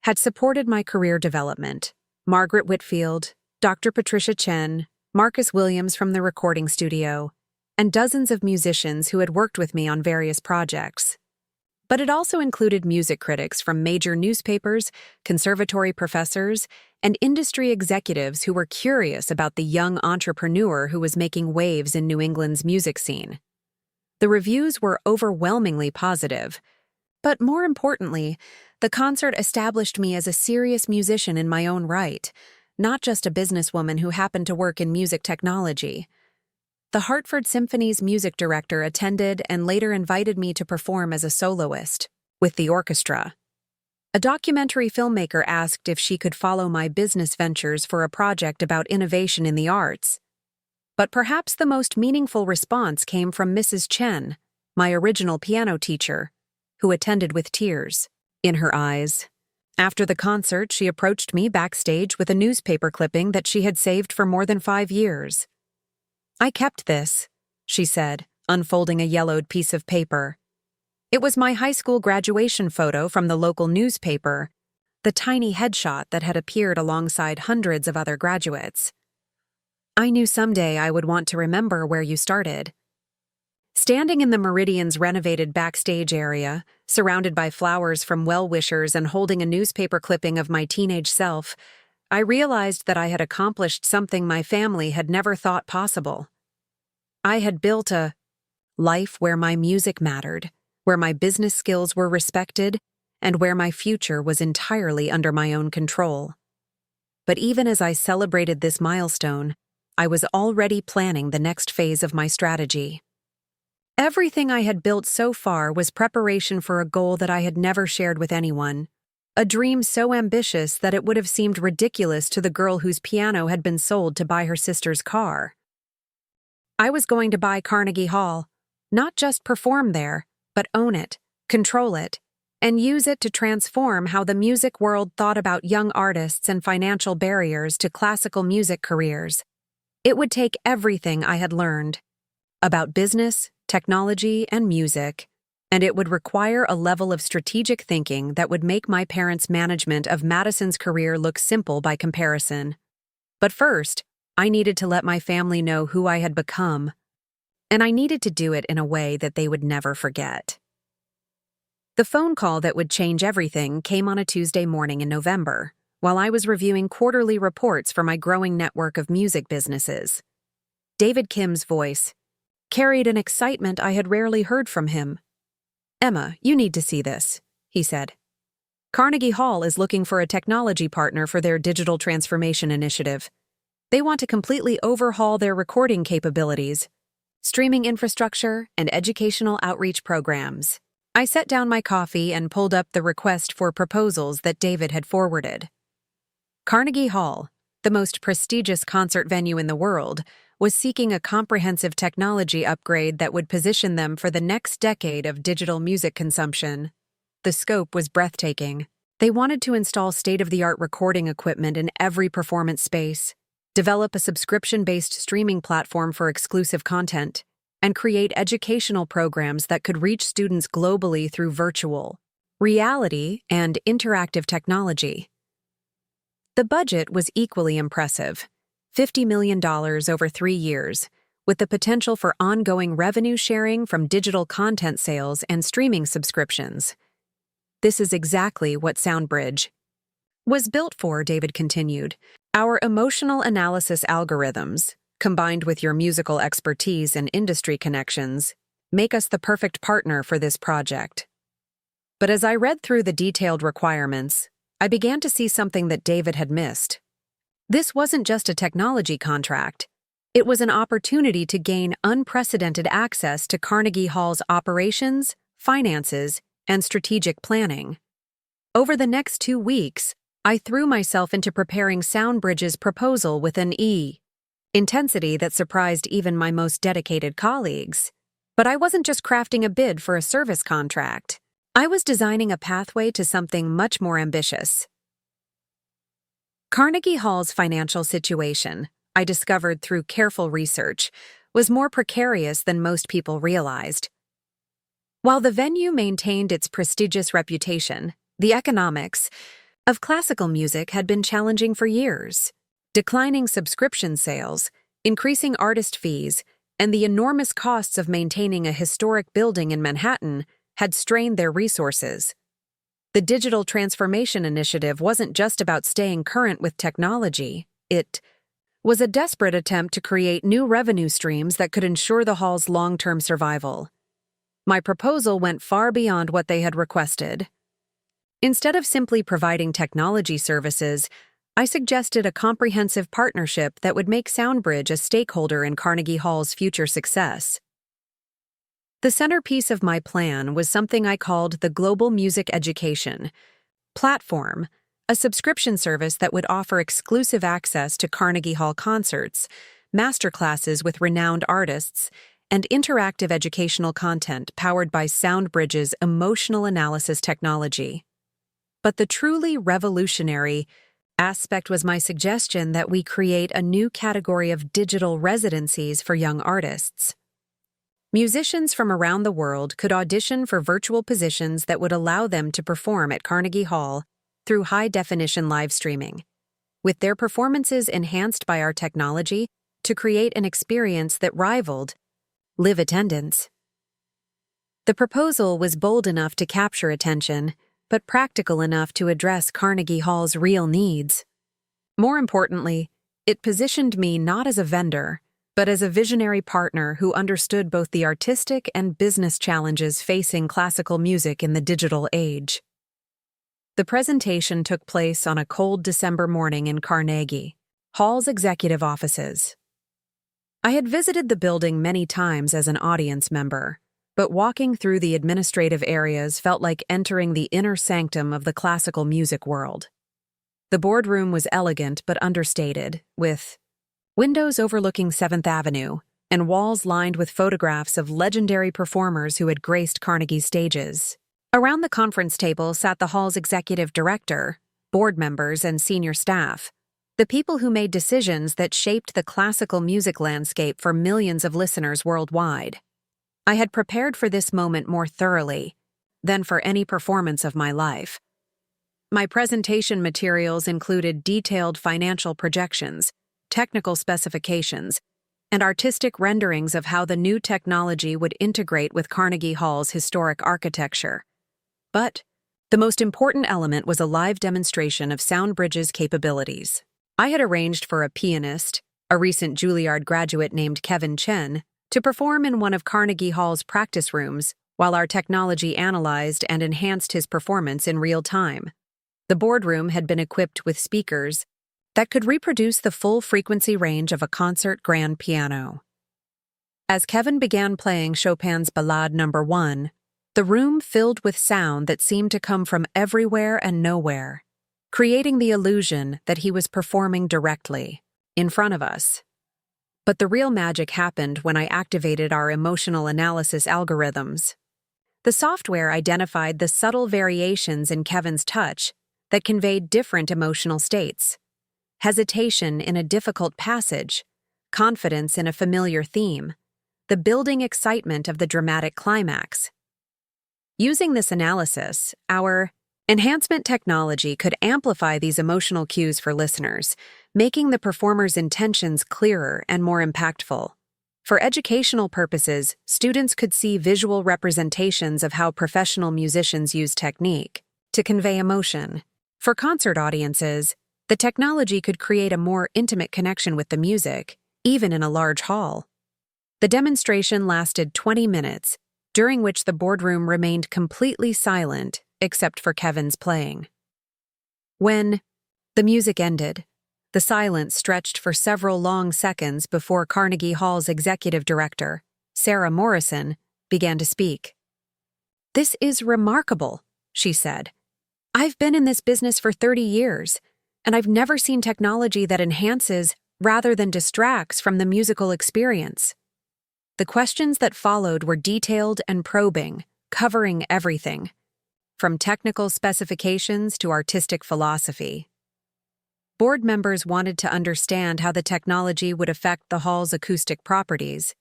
had supported my career development: Margaret Whitfield, Dr. Patricia Chen, Marcus Williams from the recording studio, and dozens of musicians who had worked with me on various projects. But it also included music critics from major newspapers, conservatory professors, and industry executives who were curious about the young entrepreneur who was making waves in New England's music scene. The reviews were overwhelmingly positive. But more importantly, the concert established me as a serious musician in my own right, not just a businesswoman who happened to work in music technology. The Hartford Symphony's music director attended and later invited me to perform as a soloist, with the orchestra. A documentary filmmaker asked if she could follow my business ventures for a project about innovation in the arts. But perhaps the most meaningful response came from Mrs. Chen, my original piano teacher, who attended with tears in her eyes. After the concert, she approached me backstage with a newspaper clipping that she had saved for more than 5 years. "I kept this," she said, unfolding a yellowed piece of paper. It was my high school graduation photo from the local newspaper, the tiny headshot that had appeared alongside hundreds of other graduates. "I knew someday I would want to remember where you started." Standing in the Meridian's renovated backstage area, surrounded by flowers from well-wishers and holding a newspaper clipping of my teenage self, I realized that I had accomplished something my family had never thought possible. I had built a life where my music mattered, where my business skills were respected, and where my future was entirely under my own control. But even as I celebrated this milestone, I was already planning the next phase of my strategy. Everything I had built so far was preparation for a goal that I had never shared with anyone, a dream so ambitious that it would have seemed ridiculous to the girl whose piano had been sold to buy her sister's car. I was going to buy Carnegie Hall, not just perform there, but own it, control it, and use it to transform how the music world thought about young artists and financial barriers to classical music careers. It would take everything I had learned about business, technology, and music, and it would require a level of strategic thinking that would make my parents' management of Madison's career look simple by comparison. But first, I needed to let my family know who I had become, and I needed to do it in a way that they would never forget. The phone call that would change everything came on a Tuesday morning in November, while I was reviewing quarterly reports for my growing network of music businesses. David Kim's voice carried an excitement I had rarely heard from him. "Emma, you need to see this," he said. "Carnegie Hall is looking for a technology partner for their digital transformation initiative. They want to completely overhaul their recording capabilities, streaming infrastructure, and educational outreach programs." I set down my coffee and pulled up the request for proposals that David had forwarded. Carnegie Hall, the most prestigious concert venue in the world, was seeking a comprehensive technology upgrade that would position them for the next decade of digital music consumption. The scope was breathtaking. They wanted to install state-of-the-art recording equipment in every performance space, develop a subscription-based streaming platform for exclusive content, and create educational programs that could reach students globally through virtual reality and interactive technology. The budget was equally impressive, $50 million over 3 years, with the potential for ongoing revenue sharing from digital content sales and streaming subscriptions. "This is exactly what SoundBridge was built for," David continued. "Our emotional analysis algorithms, combined with your musical expertise and industry connections, make us the perfect partner for this project." But as I read through the detailed requirements, I began to see something that David had missed. This wasn't just a technology contract. It was an opportunity to gain unprecedented access to Carnegie Hall's operations, finances, and strategic planning. Over the next 2 weeks, I threw myself into preparing SoundBridge's proposal with an intensity that surprised even my most dedicated colleagues. But I wasn't just crafting a bid for a service contract. I was designing a pathway to something much more ambitious. Carnegie Hall's financial situation, I discovered through careful research, was more precarious than most people realized. While the venue maintained its prestigious reputation, the economics of classical music had been challenging for years. Declining subscription sales, increasing artist fees, and the enormous costs of maintaining a historic building in Manhattan had strained their resources. The digital transformation initiative wasn't just about staying current with technology, it was a desperate attempt to create new revenue streams that could ensure the hall's long-term survival. My proposal went far beyond what they had requested. Instead of simply providing technology services, I suggested a comprehensive partnership that would make SoundBridge a stakeholder in Carnegie Hall's future success. The centerpiece of my plan was something I called the Global Music Education Platform, a subscription service that would offer exclusive access to Carnegie Hall concerts, masterclasses with renowned artists, and interactive educational content powered by SoundBridge's emotional analysis technology. But the truly revolutionary aspect was my suggestion that we create a new category of digital residencies for young artists. Musicians from around the world could audition for virtual positions that would allow them to perform at Carnegie Hall through high-definition live streaming, with their performances enhanced by our technology to create an experience that rivaled live attendance. The proposal was bold enough to capture attention, but practical enough to address Carnegie Hall's real needs. More importantly, it positioned me not as a vendor, but as a visionary partner who understood both the artistic and business challenges facing classical music in the digital age. The presentation took place on a cold December morning in Carnegie Hall's executive offices. I had visited the building many times as an audience member, but walking through the administrative areas felt like entering the inner sanctum of the classical music world. The boardroom was elegant but understated, with windows overlooking 7th Avenue and walls lined with photographs of legendary performers who had graced Carnegie's stages. Around the conference table sat the hall's executive director, board members, and senior staff, the people who made decisions that shaped the classical music landscape for millions of listeners worldwide. I had prepared for this moment more thoroughly than for any performance of my life. My presentation materials included detailed financial projections, technical specifications, and artistic renderings of how the new technology would integrate with Carnegie Hall's historic architecture. But the most important element was a live demonstration of SoundBridge's capabilities. I had arranged for a pianist, a recent Juilliard graduate named Kevin Chen, to perform in one of Carnegie Hall's practice rooms while our technology analyzed and enhanced his performance in real time. The boardroom had been equipped with speakers that could reproduce the full frequency range of a concert grand piano. As Kevin began playing Chopin's Ballade No. 1, the room filled with sound that seemed to come from everywhere and nowhere, creating the illusion that he was performing directly in front of us. But the real magic happened when I activated our emotional analysis algorithms. The software identified the subtle variations in Kevin's touch that conveyed different emotional states: hesitation in a difficult passage, confidence in a familiar theme, the building excitement of the dramatic climax. Using this analysis, our enhancement technology could amplify these emotional cues for listeners, making the performer's intentions clearer and more impactful. For educational purposes, students could see visual representations of how professional musicians use technique to convey emotion. For concert audiences, the technology could create a more intimate connection with the music, even in a large hall. The demonstration lasted 20 minutes, during which the boardroom remained completely silent except for Kevin's playing. When the music ended, the silence stretched for several long seconds before Carnegie Hall's executive director, Sarah Morrison, began to speak. "This is remarkable," she said. "I've been in this business for 30 years, and I've never seen technology that enhances rather than distracts from the musical experience." The questions that followed were detailed and probing, covering everything, from technical specifications to artistic philosophy. Board members wanted to understand how the technology would affect the hall's acoustic properties,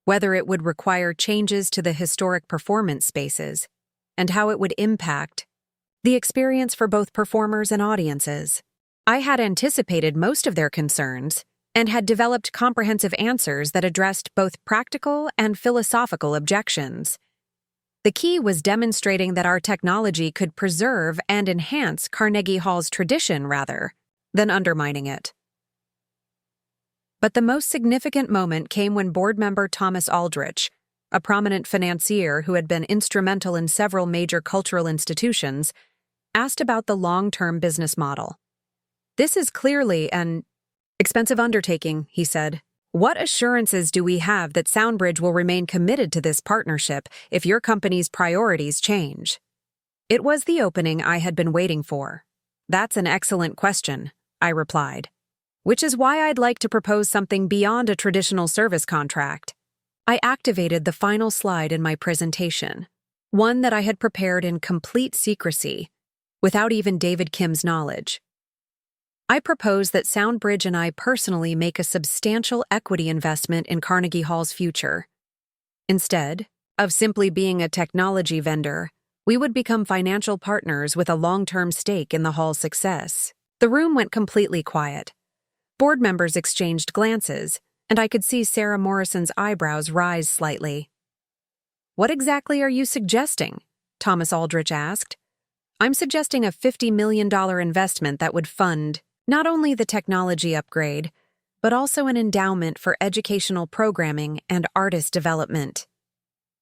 whether it would require changes to the historic performance spaces, and how it would impact the experience for both performers and audiences. I had anticipated most of their concerns, and had developed comprehensive answers that addressed both practical and philosophical objections. The key was demonstrating that our technology could preserve and enhance Carnegie Hall's tradition rather than undermining it. But the most significant moment came when board member Thomas Aldrich, a prominent financier who had been instrumental in several major cultural institutions, asked about the long-term business model. "This is clearly an expensive undertaking," he said. "What assurances do we have that SoundBridge will remain committed to this partnership if your company's priorities change?" It was the opening I had been waiting for. "That's an excellent question," I replied, "which is why I'd like to propose something beyond a traditional service contract." I activated the final slide in my presentation, one that I had prepared in complete secrecy, without even David Kim's knowledge. I propose that SoundBridge and I personally make a substantial equity investment in Carnegie Hall's future. Instead of simply being a technology vendor, we would become financial partners with a long-term stake in the hall's success. The room went completely quiet. Board members exchanged glances, and I could see Sarah Morrison's eyebrows rise slightly. "What exactly are you suggesting?" Thomas Aldrich asked. "I'm suggesting a $50 million investment that would fund not only the technology upgrade, but also an endowment for educational programming and artist development.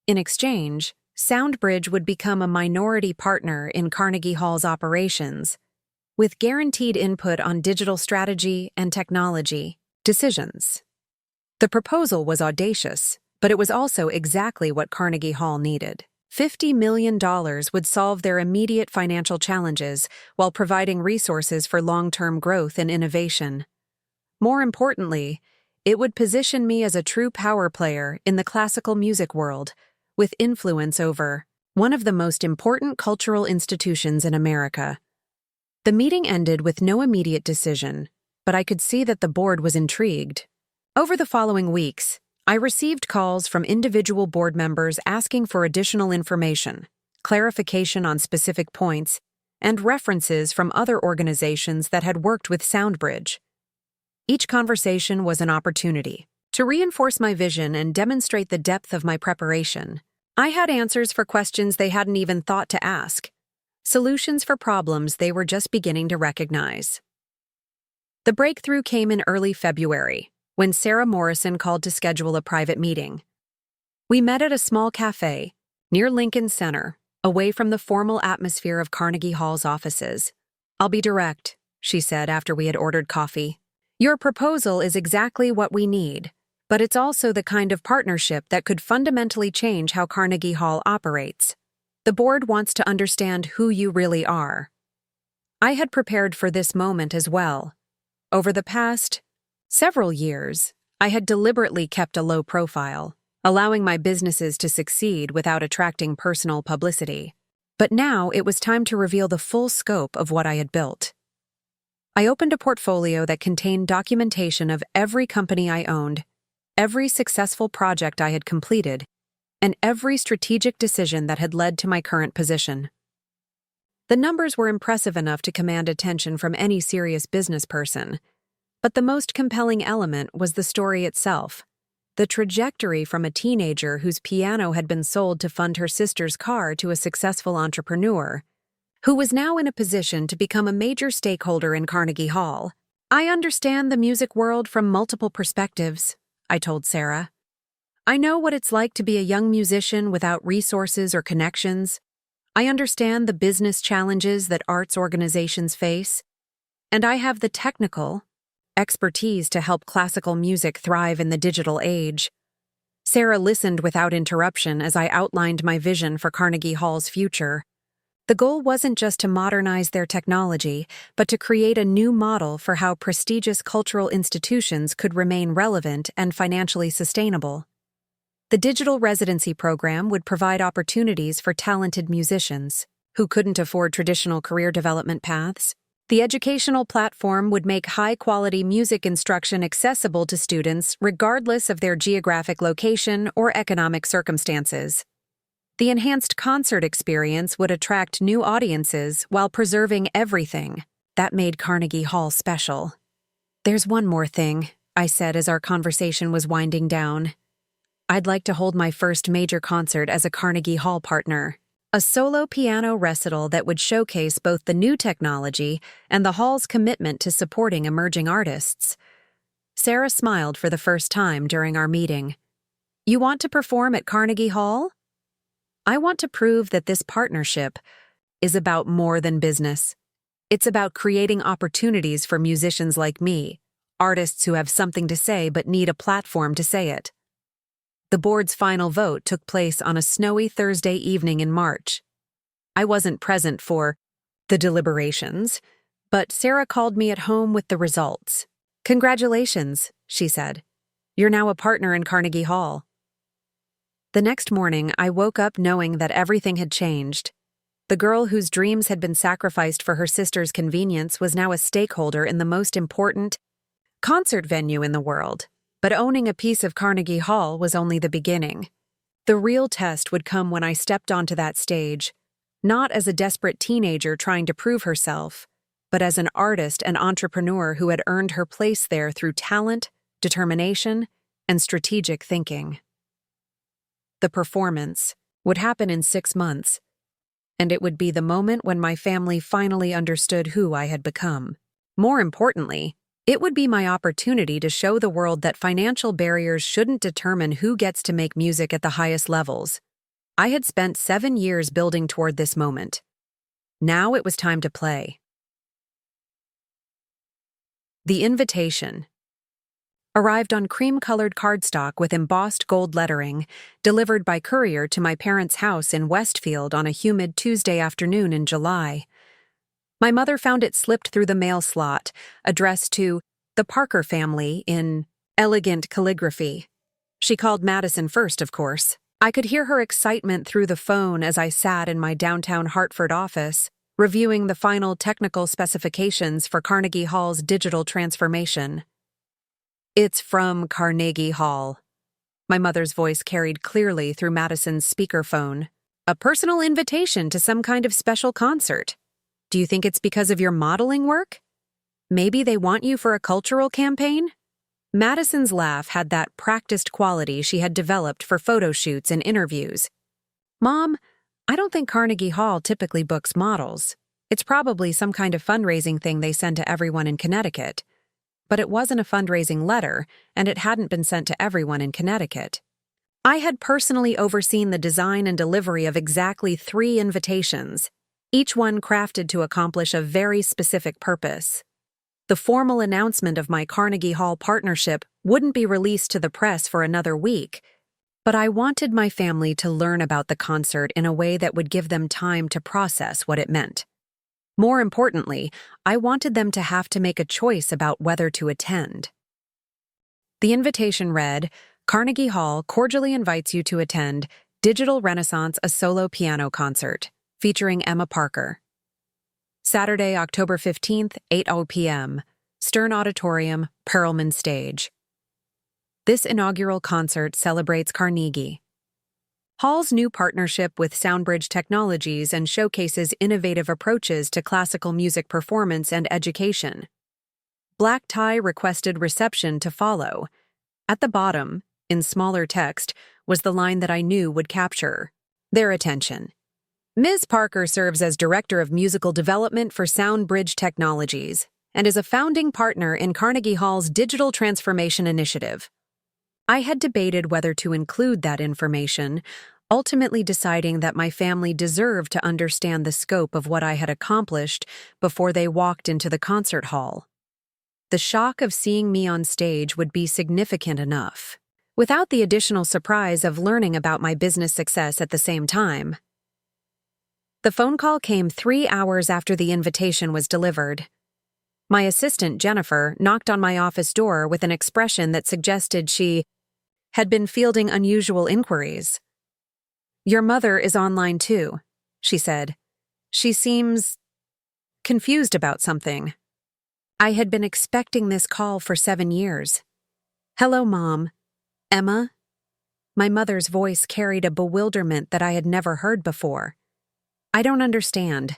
In exchange, SoundBridge would become a minority partner in Carnegie Hall's operations, with guaranteed input on digital strategy and technology decisions." The proposal was audacious, but it was also exactly what Carnegie Hall needed. $50 million would solve their immediate financial challenges while providing resources for long-term growth and innovation. More importantly, it would position me as a true power player in the classical music world, with influence over one of the most important cultural institutions in America. The meeting ended with no immediate decision, but I could see that the board was intrigued. Over the following weeks, I received calls from individual board members asking for additional information, clarification on specific points, and references from other organizations that had worked with SoundBridge. Each conversation was an opportunity to reinforce my vision and demonstrate the depth of my preparation. I had answers for questions they hadn't even thought to ask, solutions for problems they were just beginning to recognize. The breakthrough came in early February, when Sarah Morrison called to schedule a private meeting. We met at a small cafe near Lincoln Center, away from the formal atmosphere of Carnegie Hall's offices. "I'll be direct," she said after we had ordered coffee. "Your proposal is exactly what we need, but it's also the kind of partnership that could fundamentally change how Carnegie Hall operates. The board wants to understand who you really are." I had prepared for this moment as well. Over the past several years, I had deliberately kept a low profile, allowing my businesses to succeed without attracting personal publicity. But now it was time to reveal the full scope of what I had built. I opened a portfolio that contained documentation of every company I owned, every successful project I had completed, and every strategic decision that had led to my current position. The numbers were impressive enough to command attention from any serious business person, but the most compelling element was the story itself, the trajectory from a teenager whose piano had been sold to fund her sister's car to a successful entrepreneur, who was now in a position to become a major stakeholder in Carnegie Hall. "I understand the music world from multiple perspectives," I told Sarah. "I know what it's like to be a young musician without resources or connections. I understand the business challenges that arts organizations face, and I have the technical expertise to help classical music thrive in the digital age." Sarah listened without interruption as I outlined my vision for Carnegie Hall's future. The goal wasn't just to modernize their technology, but to create a new model for how prestigious cultural institutions could remain relevant and financially sustainable. The digital residency program would provide opportunities for talented musicians who couldn't afford traditional career development paths. The educational platform would make high-quality music instruction accessible to students regardless of their geographic location or economic circumstances. The enhanced concert experience would attract new audiences while preserving everything that made Carnegie Hall special. "There's one more thing," I said as our conversation was winding down. I'd like to hold my first major concert as a Carnegie Hall partner. A solo piano recital that would showcase both the new technology and the Hall's commitment to supporting emerging artists. Sarah smiled for the first time during our meeting. You want to perform at Carnegie Hall? I want to prove that this partnership is about more than business. It's about creating opportunities for musicians like me, artists who have something to say but need a platform to say it. The board's final vote took place on a snowy Thursday evening in March. I wasn't present for the deliberations, but Sarah called me at home with the results. Congratulations, she said. You're now a partner in Carnegie Hall. The next morning, I woke up knowing that everything had changed. The girl whose dreams had been sacrificed for her sister's convenience was now a stakeholder in the most important concert venue in the world. But owning a piece of Carnegie Hall was only the beginning. The real test would come when I stepped onto that stage, not as a desperate teenager trying to prove herself, but as an artist and entrepreneur who had earned her place there through talent, determination, and strategic thinking. The performance would happen in 6 months, and it would be the moment when my family finally understood who I had become. More importantly, it would be my opportunity to show the world that financial barriers shouldn't determine who gets to make music at the highest levels. I had spent 7 years building toward this moment. Now it was time to play. The invitation arrived on cream-colored cardstock with embossed gold lettering, delivered by courier to my parents' house in Westfield on a humid Tuesday afternoon in July. My mother found it slipped through the mail slot, addressed to the Parker family in elegant calligraphy. She called Madison first, of course. I could hear her excitement through the phone as I sat in my downtown Hartford office, reviewing the final technical specifications for Carnegie Hall's digital transformation. It's from Carnegie Hall. My mother's voice carried clearly through Madison's speakerphone. A personal invitation to some kind of special concert. Do you think it's because of your modeling work? Maybe they want you for a cultural campaign? Madison's laugh had that practiced quality she had developed for photo shoots and interviews. Mom, I don't think Carnegie Hall typically books models. It's probably some kind of fundraising thing they send to everyone in Connecticut. But it wasn't a fundraising letter, and it hadn't been sent to everyone in Connecticut. I had personally overseen the design and delivery of exactly 3 invitations, each one crafted to accomplish a very specific purpose. The formal announcement of my Carnegie Hall partnership wouldn't be released to the press for another week, but I wanted my family to learn about the concert in a way that would give them time to process what it meant. More importantly, I wanted them to have to make a choice about whether to attend. The invitation read, Carnegie Hall cordially invites you to attend Digital Renaissance, a solo piano concert, featuring Emma Parker. Saturday, October 15th, 8:00 p.m., Stern Auditorium, Perelman Stage. This inaugural concert celebrates Carnegie Hall's new partnership with SoundBridge Technologies and showcases innovative approaches to classical music performance and education. Black tie requested reception to follow. At the bottom, in smaller text, was the line that I knew would capture their attention. Ms. Parker serves as Director of Musical Development for SoundBridge Technologies and is a founding partner in Carnegie Hall's Digital Transformation Initiative. I had debated whether to include that information, ultimately deciding that my family deserved to understand the scope of what I had accomplished before they walked into the concert hall. The shock of seeing me on stage would be significant enough, without the additional surprise of learning about my business success at the same time. The phone call came 3 hours after the invitation was delivered. My assistant, Jennifer, knocked on my office door with an expression that suggested she had been fielding unusual inquiries. Your mother is online too, she said. She seems confused about something. I had been expecting this call for 7 years. Hello, Mom. Emma? My mother's voice carried a bewilderment that I had never heard before. I don't understand.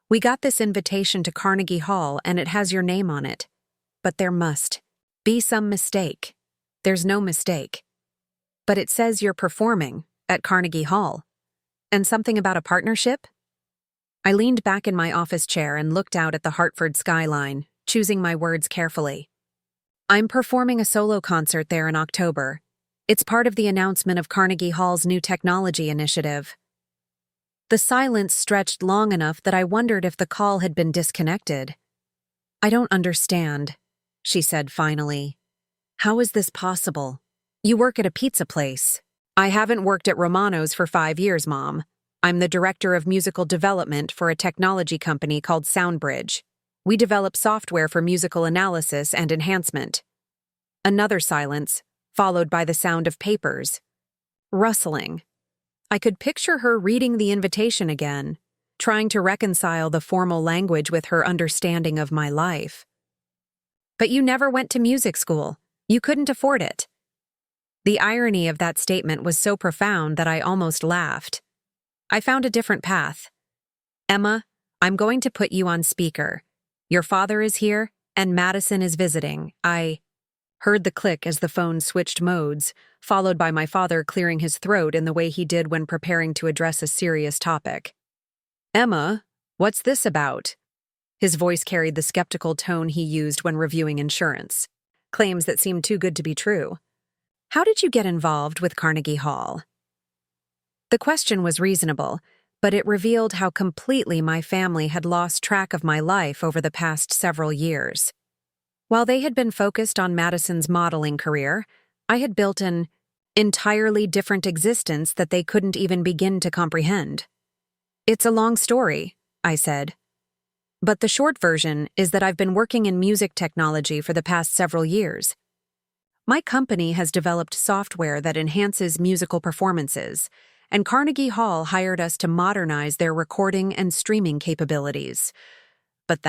We got this invitation to Carnegie Hall and it has your name on it. But there must Be some mistake. There's no mistake. But it says you're performing at Carnegie Hall. And something about a partnership? I leaned back in my office chair and looked out at the Hartford skyline, choosing my words carefully. I'm performing a solo concert there in October. It's part of the announcement of Carnegie Hall's new technology initiative. The silence stretched long enough that I wondered if the call had been disconnected. I don't understand, she said finally. How is this possible? You work at a pizza place. I haven't worked at Romano's for 5 years, Mom. I'm the director of musical development for a technology company called SoundBridge. We develop software for musical analysis and enhancement. Another silence, followed by the sound of papers. Rustling. I could picture her reading the invitation again, trying to reconcile the formal language with her understanding of my life. But you never went to music school. You couldn't afford it. The irony of that statement was so profound that I almost laughed. I found a different path. Emma, I'm going to put you on speaker. Your father is here, and Madison is visiting. I heard the click as the phone switched modes, followed by my father clearing his throat in the way he did when preparing to address a serious topic. Emma, what's this about? His voice carried the skeptical tone he used when reviewing insurance. Claims that seemed too good to be true. How did you get involved with Carnegie Hall? The question was reasonable, but it revealed how completely my family had lost track of my life over the past several years. While they had been focused on Madison's modeling career, I had built an entirely different existence that they couldn't even begin to comprehend. It's a long story, I said. But the short version is that I've been working in music technology for the past several years. My company has developed software that enhances musical performances, and Carnegie Hall hired us to modernize their recording and streaming capabilities. But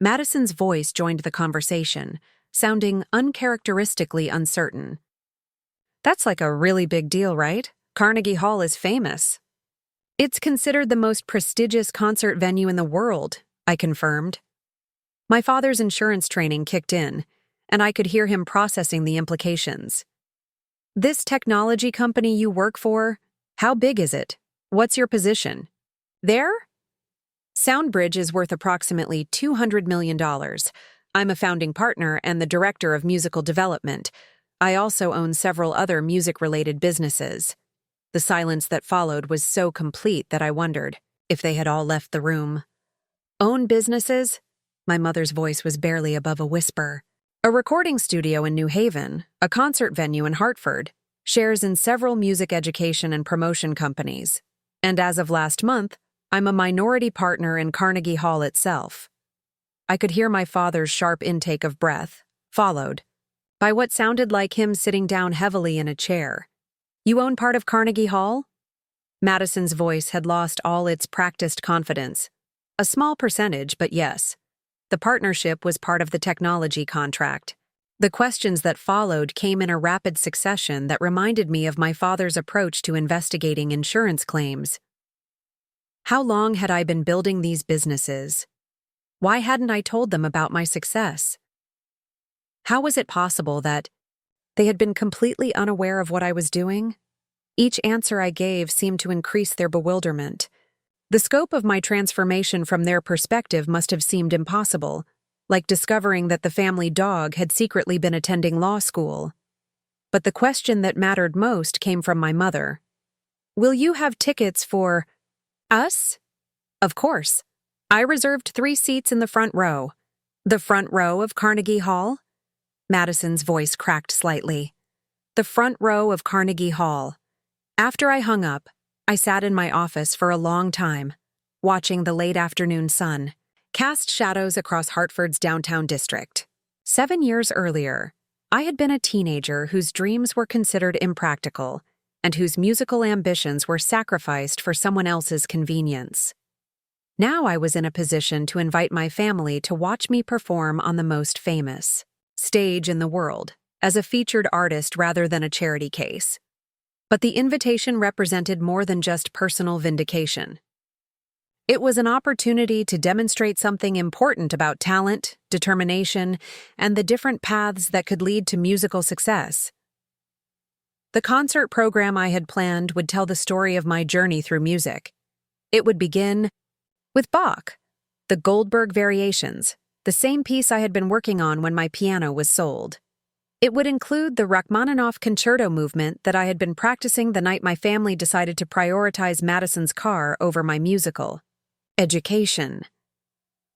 Madison's voice joined the conversation, sounding uncharacteristically uncertain. That's like a really big deal, right? Carnegie Hall is famous. It's considered the most prestigious concert venue in the world, I confirmed. My father's insurance training kicked in, and I could hear him processing the implications. This technology company you work for, how big is it? What's your position? There? SoundBridge is worth approximately $200 million. I'm a founding partner and the director of musical development. I also own several other music-related businesses. The silence that followed was so complete that I wondered if they had all left the room. Own businesses? My mother's voice was barely above a whisper. A recording studio in New Haven, a concert venue in Hartford, shares in several music education and promotion companies. And as of last month, I'm a minority partner in Carnegie Hall itself. I could hear my father's sharp intake of breath, followed by what sounded like him sitting down heavily in a chair. You own part of Carnegie Hall? Madison's voice had lost all its practiced confidence. A small percentage, but yes. The partnership was part of the technology contract. The questions that followed came in a rapid succession that reminded me of my father's approach to investigating insurance claims. How long had I been building these businesses? Why hadn't I told them about my success? How was it possible that they had been completely unaware of what I was doing? Each answer I gave seemed to increase their bewilderment. The scope of my transformation from their perspective must have seemed impossible, like discovering that the family dog had secretly been attending law school. But the question that mattered most came from my mother. Will you have tickets for us? Of course. I reserved 3 seats in the front row. The front row of Carnegie Hall? Madison's voice cracked slightly. The front row of Carnegie Hall. After I hung up, I sat in my office for a long time, watching the late afternoon sun cast shadows across Hartford's downtown district. 7 years earlier, I had been a teenager whose dreams were considered impractical and whose musical ambitions were sacrificed for someone else's convenience. Now I was in a position to invite my family to watch me perform on the most famous stage in the world, as a featured artist rather than a charity case. But the invitation represented more than just personal vindication. It was an opportunity to demonstrate something important about talent, determination, and the different paths that could lead to musical success. The concert program I had planned would tell the story of my journey through music. It would begin with Bach, the Goldberg Variations, the same piece I had been working on when my piano was sold. It would include the Rachmaninoff Concerto movement that I had been practicing the night my family decided to prioritize Madison's car over my musical education.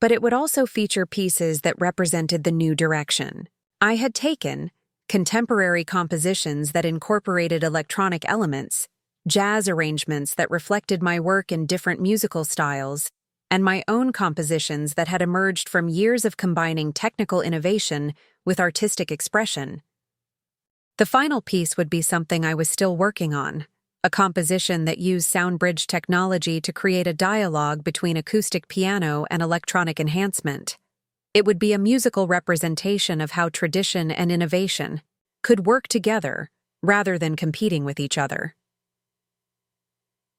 But it would also feature pieces that represented the new direction I had taken: contemporary compositions that incorporated electronic elements, jazz arrangements that reflected my work in different musical styles, and my own compositions that had emerged from years of combining technical innovation with artistic expression. The final piece would be something I was still working on, a composition that used SoundBridge technology to create a dialogue between acoustic piano and electronic enhancement. It would be a musical representation of how tradition and innovation could work together rather than competing with each other.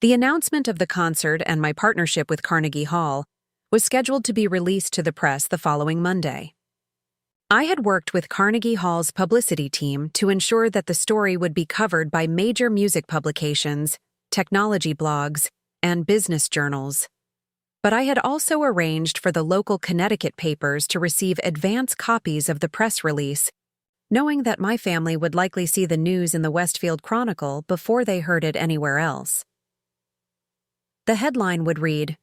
The announcement of the concert and my partnership with Carnegie Hall was scheduled to be released to the press the following Monday. I had worked with Carnegie Hall's publicity team to ensure that the story would be covered by major music publications, technology blogs, and business journals. But I had also arranged for the local Connecticut papers to receive advance copies of the press release, knowing that my family would likely see the news in the Westfield Chronicle before they heard it anywhere else. The headline would read,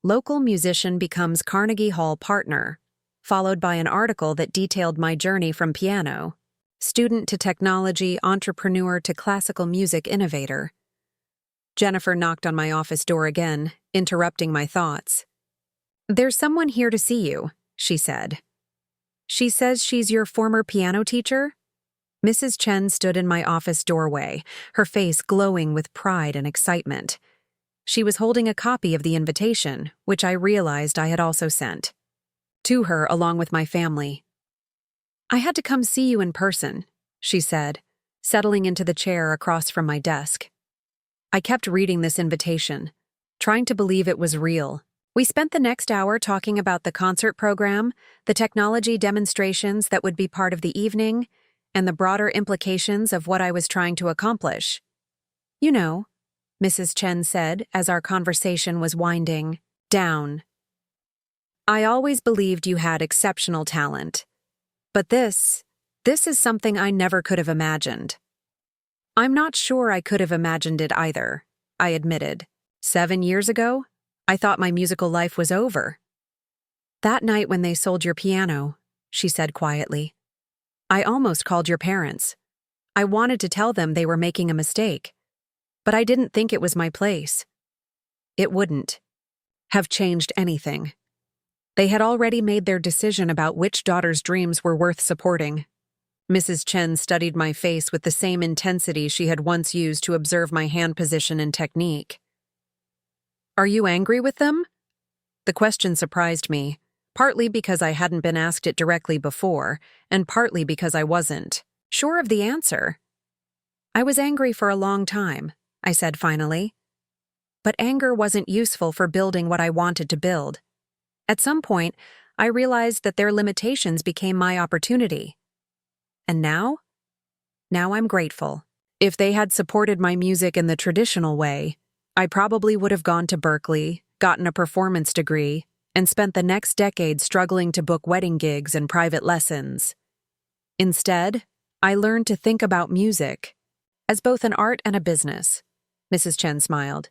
"Local musician becomes Carnegie Hall partner," followed by an article that detailed my journey from piano, student to technology, entrepreneur to classical music innovator. Jennifer knocked on my office door again, interrupting my thoughts. "There's someone here to see you," she said. "She says she's your former piano teacher?" Mrs. Chen stood in my office doorway, her face glowing with pride and excitement. She was holding a copy of the invitation, which I realized I had also sent to her along with my family. "I had to come see you in person," she said, settling into the chair across from my desk. I kept reading this invitation, trying to believe it was real. We spent the next hour talking about the concert program, the technology demonstrations that would be part of the evening, and the broader implications of what I was trying to accomplish. "You know," Mrs. Chen said as our conversation was winding down, "I always believed you had exceptional talent. But this is something I never could have imagined." "I'm not sure I could have imagined it either," I admitted. 7 years ago, I thought my musical life was over. "That night when they sold your piano," she said quietly, "I almost called your parents. I wanted to tell them they were making a mistake, but I didn't think it was my place. It wouldn't have changed anything. They had already made their decision about which daughter's dreams were worth supporting." Mrs. Chen studied my face with the same intensity she had once used to observe my hand position and technique. "Are you angry with them?" The question surprised me, partly because I hadn't been asked it directly before, and partly because I wasn't sure of the answer. "I was angry for a long time," I said finally. "But anger wasn't useful for building what I wanted to build. At some point, I realized that their limitations became my opportunity. And now I'm grateful. If they had supported my music in the traditional way, I probably would have gone to Berkeley, gotten a performance degree, and spent the next decade struggling to book wedding gigs and private lessons. Instead, I learned to think about music as both an art and a business." Mrs. Chen smiled.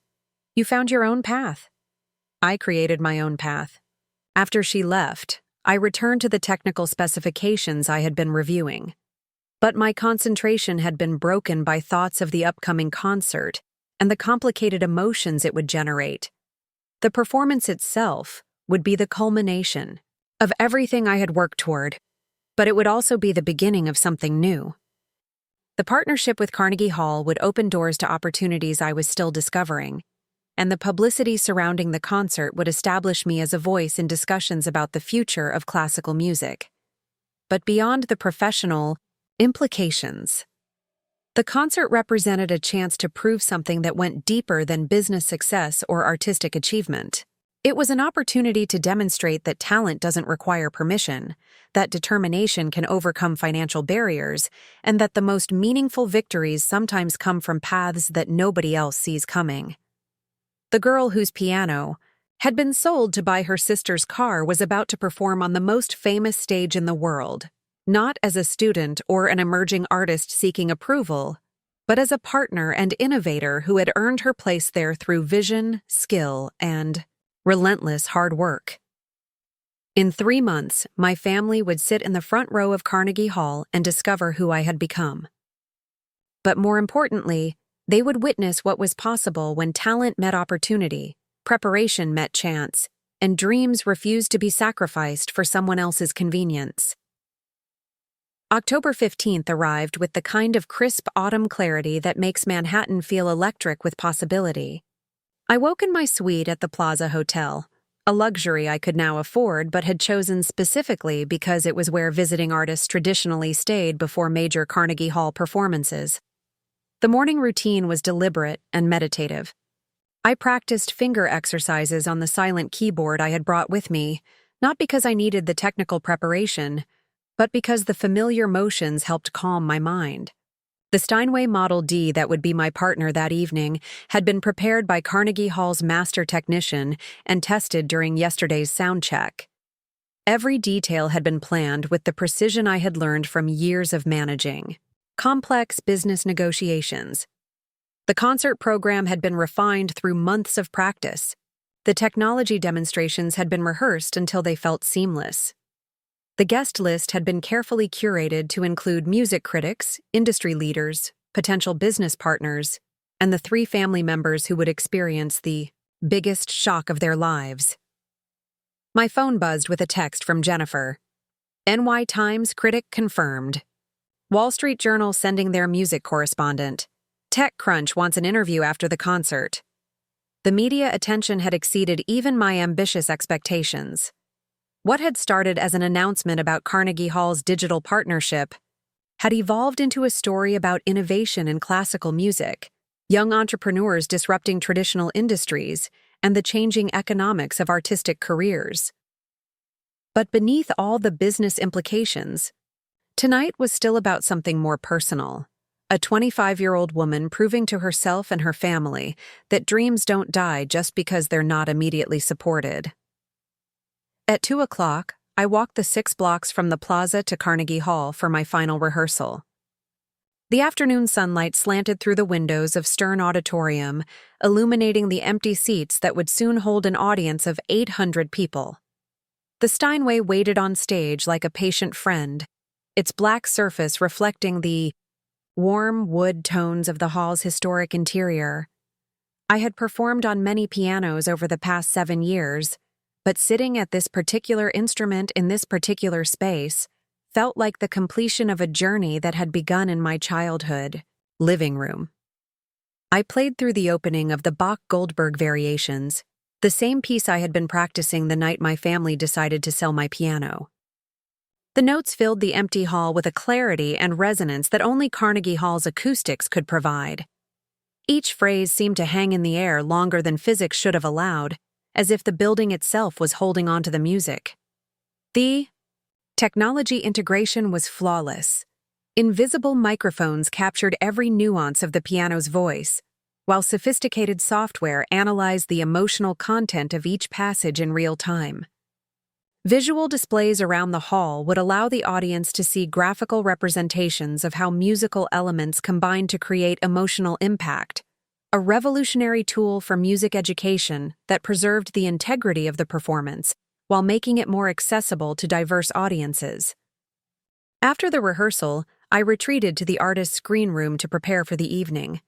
"You found your own path." I created my own path. After she left, I returned to the technical specifications I had been reviewing. But my concentration had been broken by thoughts of the upcoming concert and the complicated emotions it would generate. The performance itself would be the culmination of everything I had worked toward, but it would also be the beginning of something new. The partnership with Carnegie Hall would open doors to opportunities I was still discovering, and the publicity surrounding the concert would establish me as a voice in discussions about the future of classical music. But beyond the professional implications, the concert represented a chance to prove something that went deeper than business success or artistic achievement. It was an opportunity to demonstrate that talent doesn't require permission, that determination can overcome financial barriers, and that the most meaningful victories sometimes come from paths that nobody else sees coming. The girl whose piano had been sold to buy her sister's car was about to perform on the most famous stage in the world, not as a student or an emerging artist seeking approval, but as a partner and innovator who had earned her place there through vision, skill, and relentless hard work. In 3 months, my family would sit in the front row of Carnegie Hall and discover who I had become. But more importantly, they would witness what was possible when talent met opportunity, preparation met chance, and dreams refused to be sacrificed for someone else's convenience. October 15th arrived with the kind of crisp autumn clarity that makes Manhattan feel electric with possibility. I woke in my suite at the Plaza Hotel, a luxury I could now afford but had chosen specifically because it was where visiting artists traditionally stayed before major Carnegie Hall performances. The morning routine was deliberate and meditative. I practiced finger exercises on the silent keyboard I had brought with me, not because I needed the technical preparation, but because the familiar motions helped calm my mind. The Steinway Model D that would be my partner that evening had been prepared by Carnegie Hall's master technician and tested during yesterday's sound check. Every detail had been planned with the precision I had learned from years of managing complex business negotiations. The concert program had been refined through months of practice. The technology demonstrations had been rehearsed until they felt seamless. The guest list had been carefully curated to include music critics, industry leaders, potential business partners, and the 3 family members who would experience the biggest shock of their lives. My phone buzzed with a text from Jennifer. NY Times critic confirmed. Wall Street Journal sending their music correspondent. TechCrunch wants an interview after the concert. The media attention had exceeded even my ambitious expectations. What had started as an announcement about Carnegie Hall's digital partnership had evolved into a story about innovation in classical music, young entrepreneurs disrupting traditional industries, and the changing economics of artistic careers. But beneath all the business implications, tonight was still about something more personal. A 25-year-old woman proving to herself and her family that dreams don't die just because they're not immediately supported. At 2 o'clock, I walked the 6 blocks from the plaza to Carnegie Hall for my final rehearsal. The afternoon sunlight slanted through the windows of Stern Auditorium, illuminating the empty seats that would soon hold an audience of 800 people. The Steinway waited on stage like a patient friend, its black surface reflecting the warm wood tones of the hall's historic interior. I had performed on many pianos over the past 7 years, but sitting at this particular instrument in this particular space felt like the completion of a journey that had begun in my childhood living room. I played through the opening of the Bach-Goldberg Variations, the same piece I had been practicing the night my family decided to sell my piano. The notes filled the empty hall with a clarity and resonance that only Carnegie Hall's acoustics could provide. Each phrase seemed to hang in the air longer than physics should have allowed, as if the building itself was holding on to the music. The technology integration was flawless. Invisible microphones captured every nuance of the piano's voice, while sophisticated software analyzed the emotional content of each passage in real time. Visual displays around the hall would allow the audience to see graphical representations of how musical elements combine to create emotional impact, a revolutionary tool for music education that preserved the integrity of the performance while making it more accessible to diverse audiences. After the rehearsal, I retreated to the artist's green room to prepare for the evening.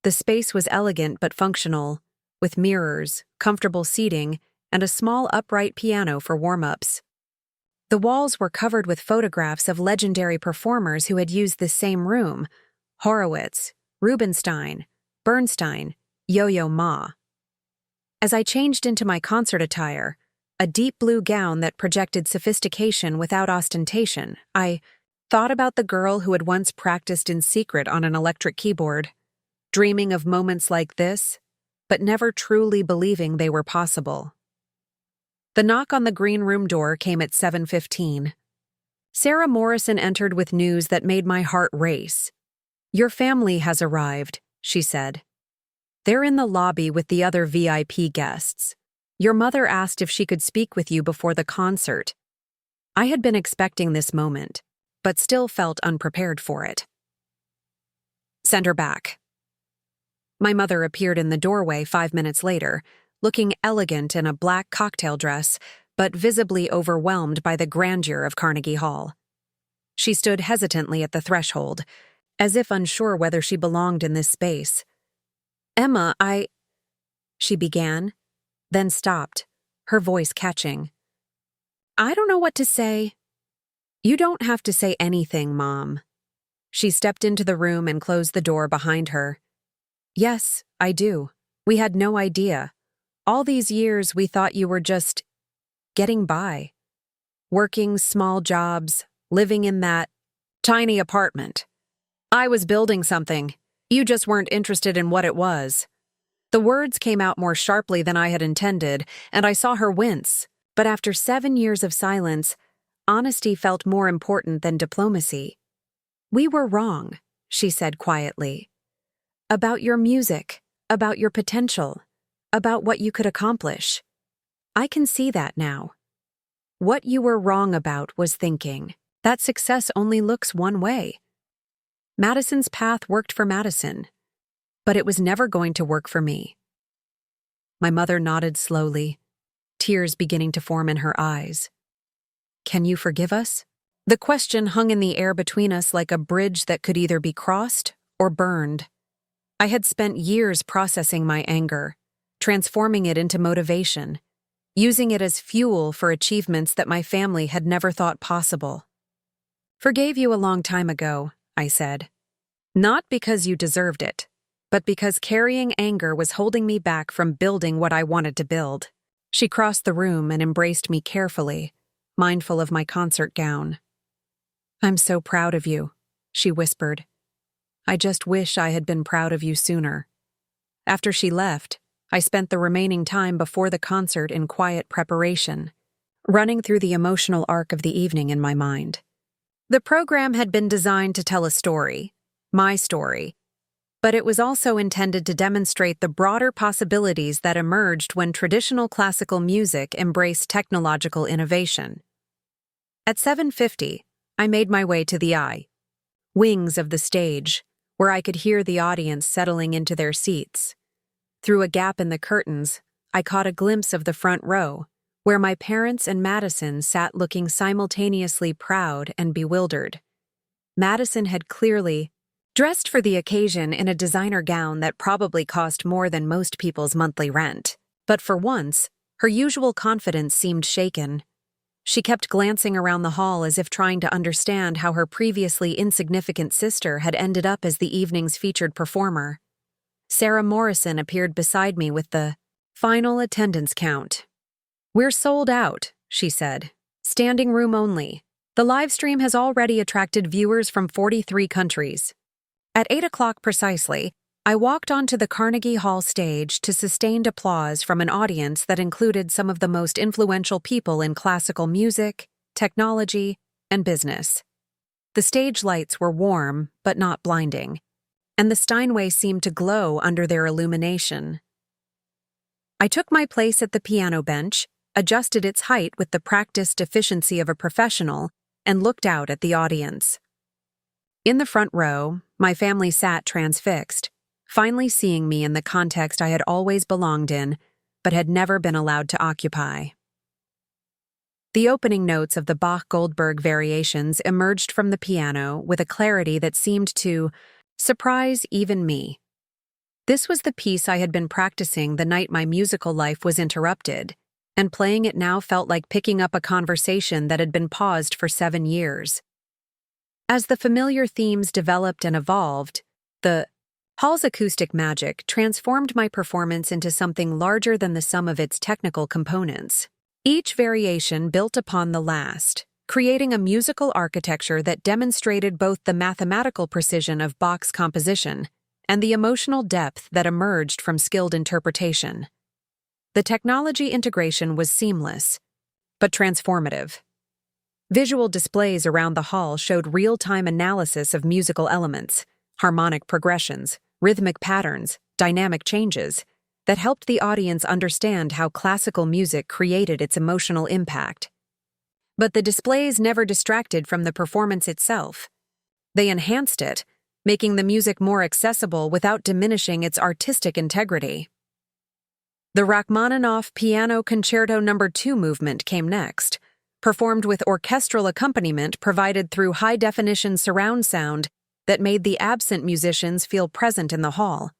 The space was elegant but functional, with mirrors, comfortable seating, and a small upright piano for warm-ups. The walls were covered with photographs of legendary performers who had used this same room: Horowitz, Rubinstein, Bernstein, Yo-Yo Ma. As I changed into my concert attire, a deep blue gown that projected sophistication without ostentation, I thought about the girl who had once practiced in secret on an electric keyboard, dreaming of moments like this, but never truly believing they were possible. The knock on the green room door came at 7:15. Sarah Morrison entered with news that made my heart race. "Your family has arrived," she said. "They're in the lobby with the other VIP guests. Your mother asked if she could speak with you before the concert." I had been expecting this moment, but still felt unprepared for it. "Send her back." My mother appeared in the doorway 5 minutes later, looking elegant in a black cocktail dress, but visibly overwhelmed by the grandeur of Carnegie Hall. She stood hesitantly at the threshold, as if unsure whether she belonged in this space. "Emma, she began, then stopped, her voice catching. "I don't know what to say." "You don't have to say anything, Mom." She stepped into the room and closed the door behind her. "Yes, I do. We had no idea. All these years we thought you were just getting by. Working small jobs, living in that tiny apartment. I was building something. You just weren't interested in what it was." The words came out more sharply than I had intended, and I saw her wince. But after 7 years of silence, honesty felt more important than diplomacy. "We were wrong," she said quietly. "About your music, about your potential, about what you could accomplish. I can see that now. What you were wrong about was thinking that success only looks one way. Madison's path worked for Madison, but it was never going to work for me." My mother nodded slowly, tears beginning to form in her eyes. "Can you forgive us?" The question hung in the air between us like a bridge that could either be crossed or burned. I had spent years processing my anger, transforming it into motivation, using it as fuel for achievements that my family had never thought possible. "Forgave you a long time ago," I said. "Not because you deserved it, but because carrying anger was holding me back from building what I wanted to build." She crossed the room and embraced me carefully, mindful of my concert gown. "I'm so proud of you," she whispered. "I just wish I had been proud of you sooner." After she left, I spent the remaining time before the concert in quiet preparation, running through the emotional arc of the evening in my mind. The program had been designed to tell a story, my story, but it was also intended to demonstrate the broader possibilities that emerged when traditional classical music embraced technological innovation. At 7:50, I made my way to the wings of the stage, where I could hear the audience settling into their seats. Through a gap in the curtains, I caught a glimpse of the front row, where my parents and Madison sat looking simultaneously proud and bewildered. Madison had clearly dressed for the occasion in a designer gown that probably cost more than most people's monthly rent. But for once, her usual confidence seemed shaken. She kept glancing around the hall as if trying to understand how her previously insignificant sister had ended up as the evening's featured performer. Sarah Morrison appeared beside me with the final attendance count. "We're sold out," she said. "Standing room only. The live stream has already attracted viewers from 43 countries." At 8 o'clock precisely, I walked onto the Carnegie Hall stage to sustained applause from an audience that included some of the most influential people in classical music, technology, and business. The stage lights were warm, but not blinding, and the Steinway seemed to glow under their illumination. I took my place at the piano bench, adjusted its height with the practiced efficiency of a professional, and looked out at the audience. In the front row, my family sat transfixed, finally seeing me in the context I had always belonged in, but had never been allowed to occupy. The opening notes of the Bach-Goldberg variations emerged from the piano with a clarity that seemed to surprise even me. This was the piece I had been practicing the night my musical life was interrupted, and playing it now felt like picking up a conversation that had been paused for 7 years. As the familiar themes developed and evolved, the hall's acoustic magic transformed my performance into something larger than the sum of its technical components. Each variation built upon the last, creating a musical architecture that demonstrated both the mathematical precision of Bach's composition and the emotional depth that emerged from skilled interpretation. The technology integration was seamless, but transformative. Visual displays around the hall showed real-time analysis of musical elements, harmonic progressions, rhythmic patterns, dynamic changes, that helped the audience understand how classical music created its emotional impact. But the displays never distracted from the performance itself. They enhanced it, making the music more accessible without diminishing its artistic integrity. The Rachmaninoff Piano Concerto No. 2 movement came next, performed with orchestral accompaniment provided through high-definition surround sound that made the absent musicians feel present in the hall.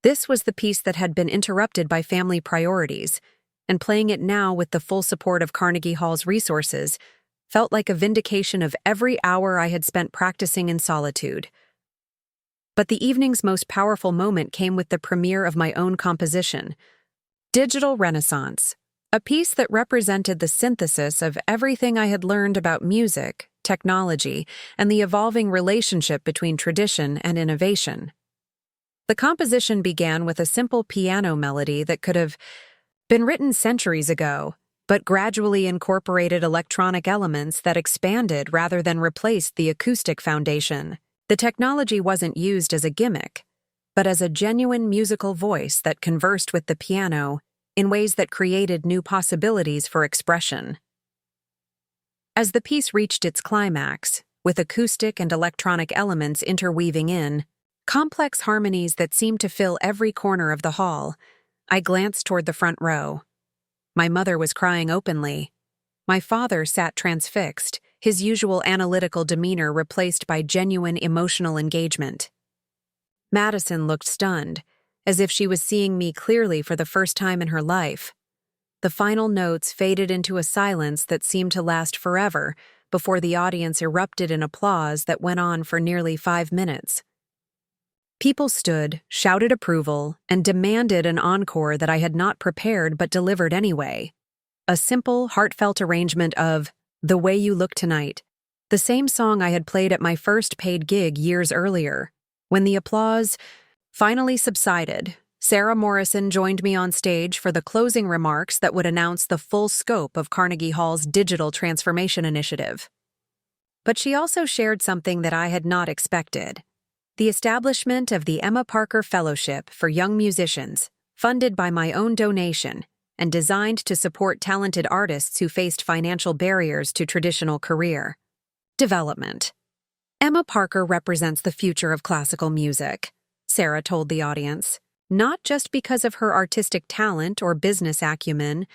This was the piece that had been interrupted by family priorities, and playing it now with the full support of Carnegie Hall's resources felt like a vindication of every hour I had spent practicing in solitude. But the evening's most powerful moment came with the premiere of my own composition, Digital Renaissance, a piece that represented the synthesis of everything I had learned about music, technology, and the evolving relationship between tradition and innovation. The composition began with a simple piano melody that could have been written centuries ago, but gradually incorporated electronic elements that expanded rather than replaced the acoustic foundation. The technology wasn't used as a gimmick, but as a genuine musical voice that conversed with the piano in ways that created new possibilities for expression. As the piece reached its climax, with acoustic and electronic elements interweaving in, complex harmonies that seemed to fill every corner of the hall, I glanced toward the front row. My mother was crying openly. My father sat transfixed, his usual analytical demeanor replaced by genuine emotional engagement. Madison looked stunned, as if she was seeing me clearly for the first time in her life. The final notes faded into a silence that seemed to last forever before the audience erupted in applause that went on for nearly 5 minutes. People stood, shouted approval, and demanded an encore that I had not prepared but delivered anyway. A simple, heartfelt arrangement of The Way You Look Tonight, the same song I had played at my first paid gig years earlier. When the applause finally subsided, Sarah Morrison joined me on stage for the closing remarks that would announce the full scope of Carnegie Hall's digital transformation initiative. But she also shared something that I had not expected: the establishment of the Emma Parker Fellowship for Young Musicians, funded by my own donation and designed to support talented artists who faced financial barriers to traditional career development. Emma Parker represents the future of classical music, Sarah told the audience, not just because of her artistic talent or business acumen,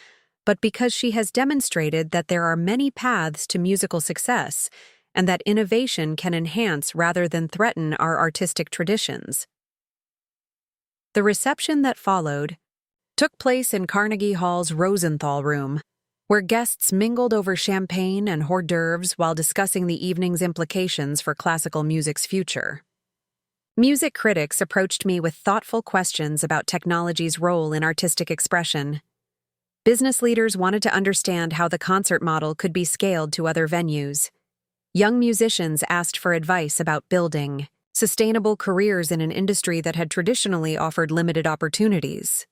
but because she has demonstrated that there are many paths to musical success and that innovation can enhance rather than threaten our artistic traditions. The reception that followed took place in Carnegie Hall's Rosenthal Room, where guests mingled over champagne and hors d'oeuvres while discussing the evening's implications for classical music's future. Music critics approached me with thoughtful questions about technology's role in artistic expression. Business leaders wanted to understand how the concert model could be scaled to other venues. Young musicians asked for advice about building sustainable careers in an industry that had traditionally offered limited opportunities.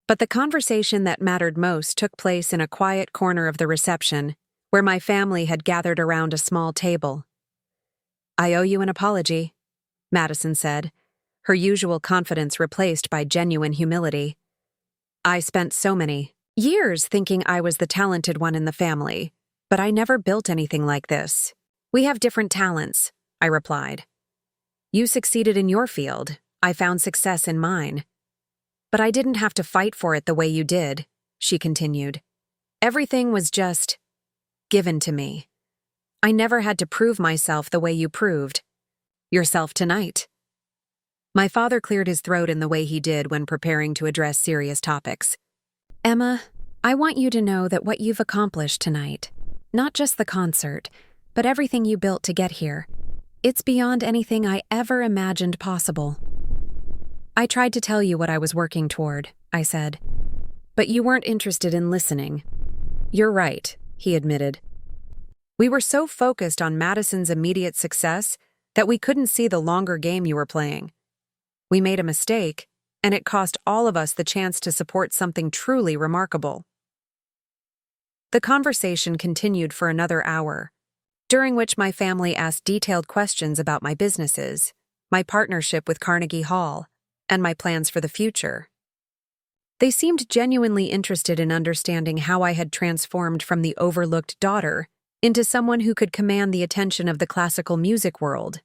But the conversation that mattered most took place in a quiet corner of the reception, where my family had gathered around a small table. "I owe you an apology," Madison said, her usual confidence replaced by genuine humility. "I spent so many years thinking I was the talented one in the family, but I never built anything like this. We have different talents," I replied. "You succeeded in your field. I found success in mine. But I didn't have to fight for it the way you did," she continued. "Everything was just given to me. I never had to prove myself the way you proved yourself tonight." My father cleared his throat in the way he did when preparing to address serious topics. "Emma, I want you to know that what you've accomplished tonight, not just the concert, but everything you built to get here, it's beyond anything I ever imagined possible. I tried to tell you what I was working toward," I said, "but you weren't interested in listening." "You're right," he admitted. "We were so focused on Madison's immediate success that we couldn't see the longer game you were playing. We made a mistake, and it cost all of us the chance to support something truly remarkable. The conversation continued for another hour, during which my family asked detailed questions about my businesses, my partnership with Carnegie Hall, and my plans for the future. They seemed genuinely interested in understanding how I had transformed from the overlooked daughter into someone who could command the attention of the classical music world.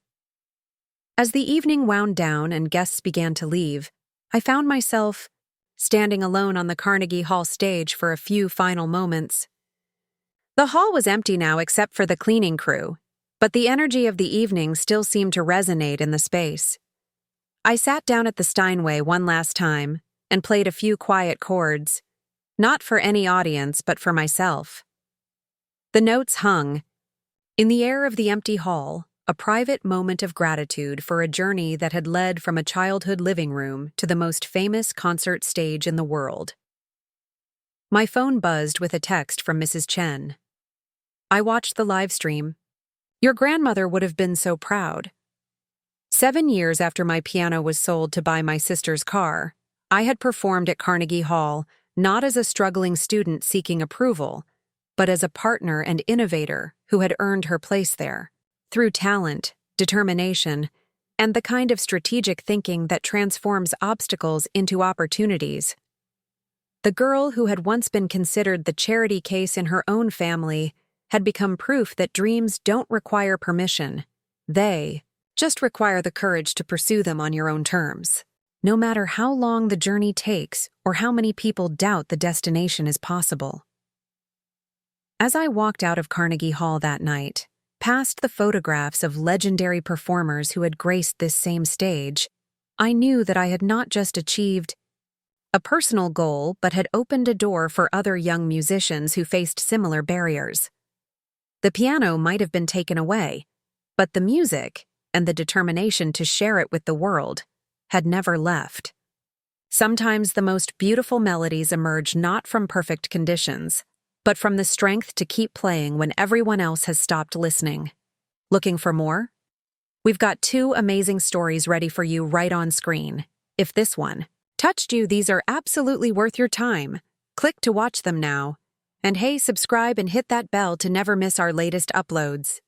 As the evening wound down and guests began to leave, I found myself standing alone on the Carnegie Hall stage for a few final moments. The hall was empty now except for the cleaning crew, but the energy of the evening still seemed to resonate in the space. I sat down at the Steinway one last time and played a few quiet chords, not for any audience but for myself. The notes hung. In the air of the empty hall, a private moment of gratitude for a journey that had led from a childhood living room to the most famous concert stage in the world. My phone buzzed with a text from Mrs. Chen. I watched the live stream. Your grandmother would have been so proud. 7 years after my piano was sold to buy my sister's car, I had performed at Carnegie Hall not as a struggling student seeking approval, but as a partner and innovator who had earned her place there, through talent, determination, and the kind of strategic thinking that transforms obstacles into opportunities. The girl who had once been considered the charity case in her own family had become proof that dreams don't require permission. They just require the courage to pursue them on your own terms, no matter how long the journey takes or how many people doubt the destination is possible. As I walked out of Carnegie Hall that night, past the photographs of legendary performers who had graced this same stage, I knew that I had not just achieved a personal goal but had opened a door for other young musicians who faced similar barriers. The piano might have been taken away, but the music and the determination to share it with the world had never left. Sometimes the most beautiful melodies emerge not from perfect conditions, but from the strength to keep playing when everyone else has stopped listening. Looking for more? We've got 2 amazing stories ready for you right on screen. If this one touched you, these are absolutely worth your time. Click to watch them now. And hey, subscribe and hit that bell to never miss our latest uploads.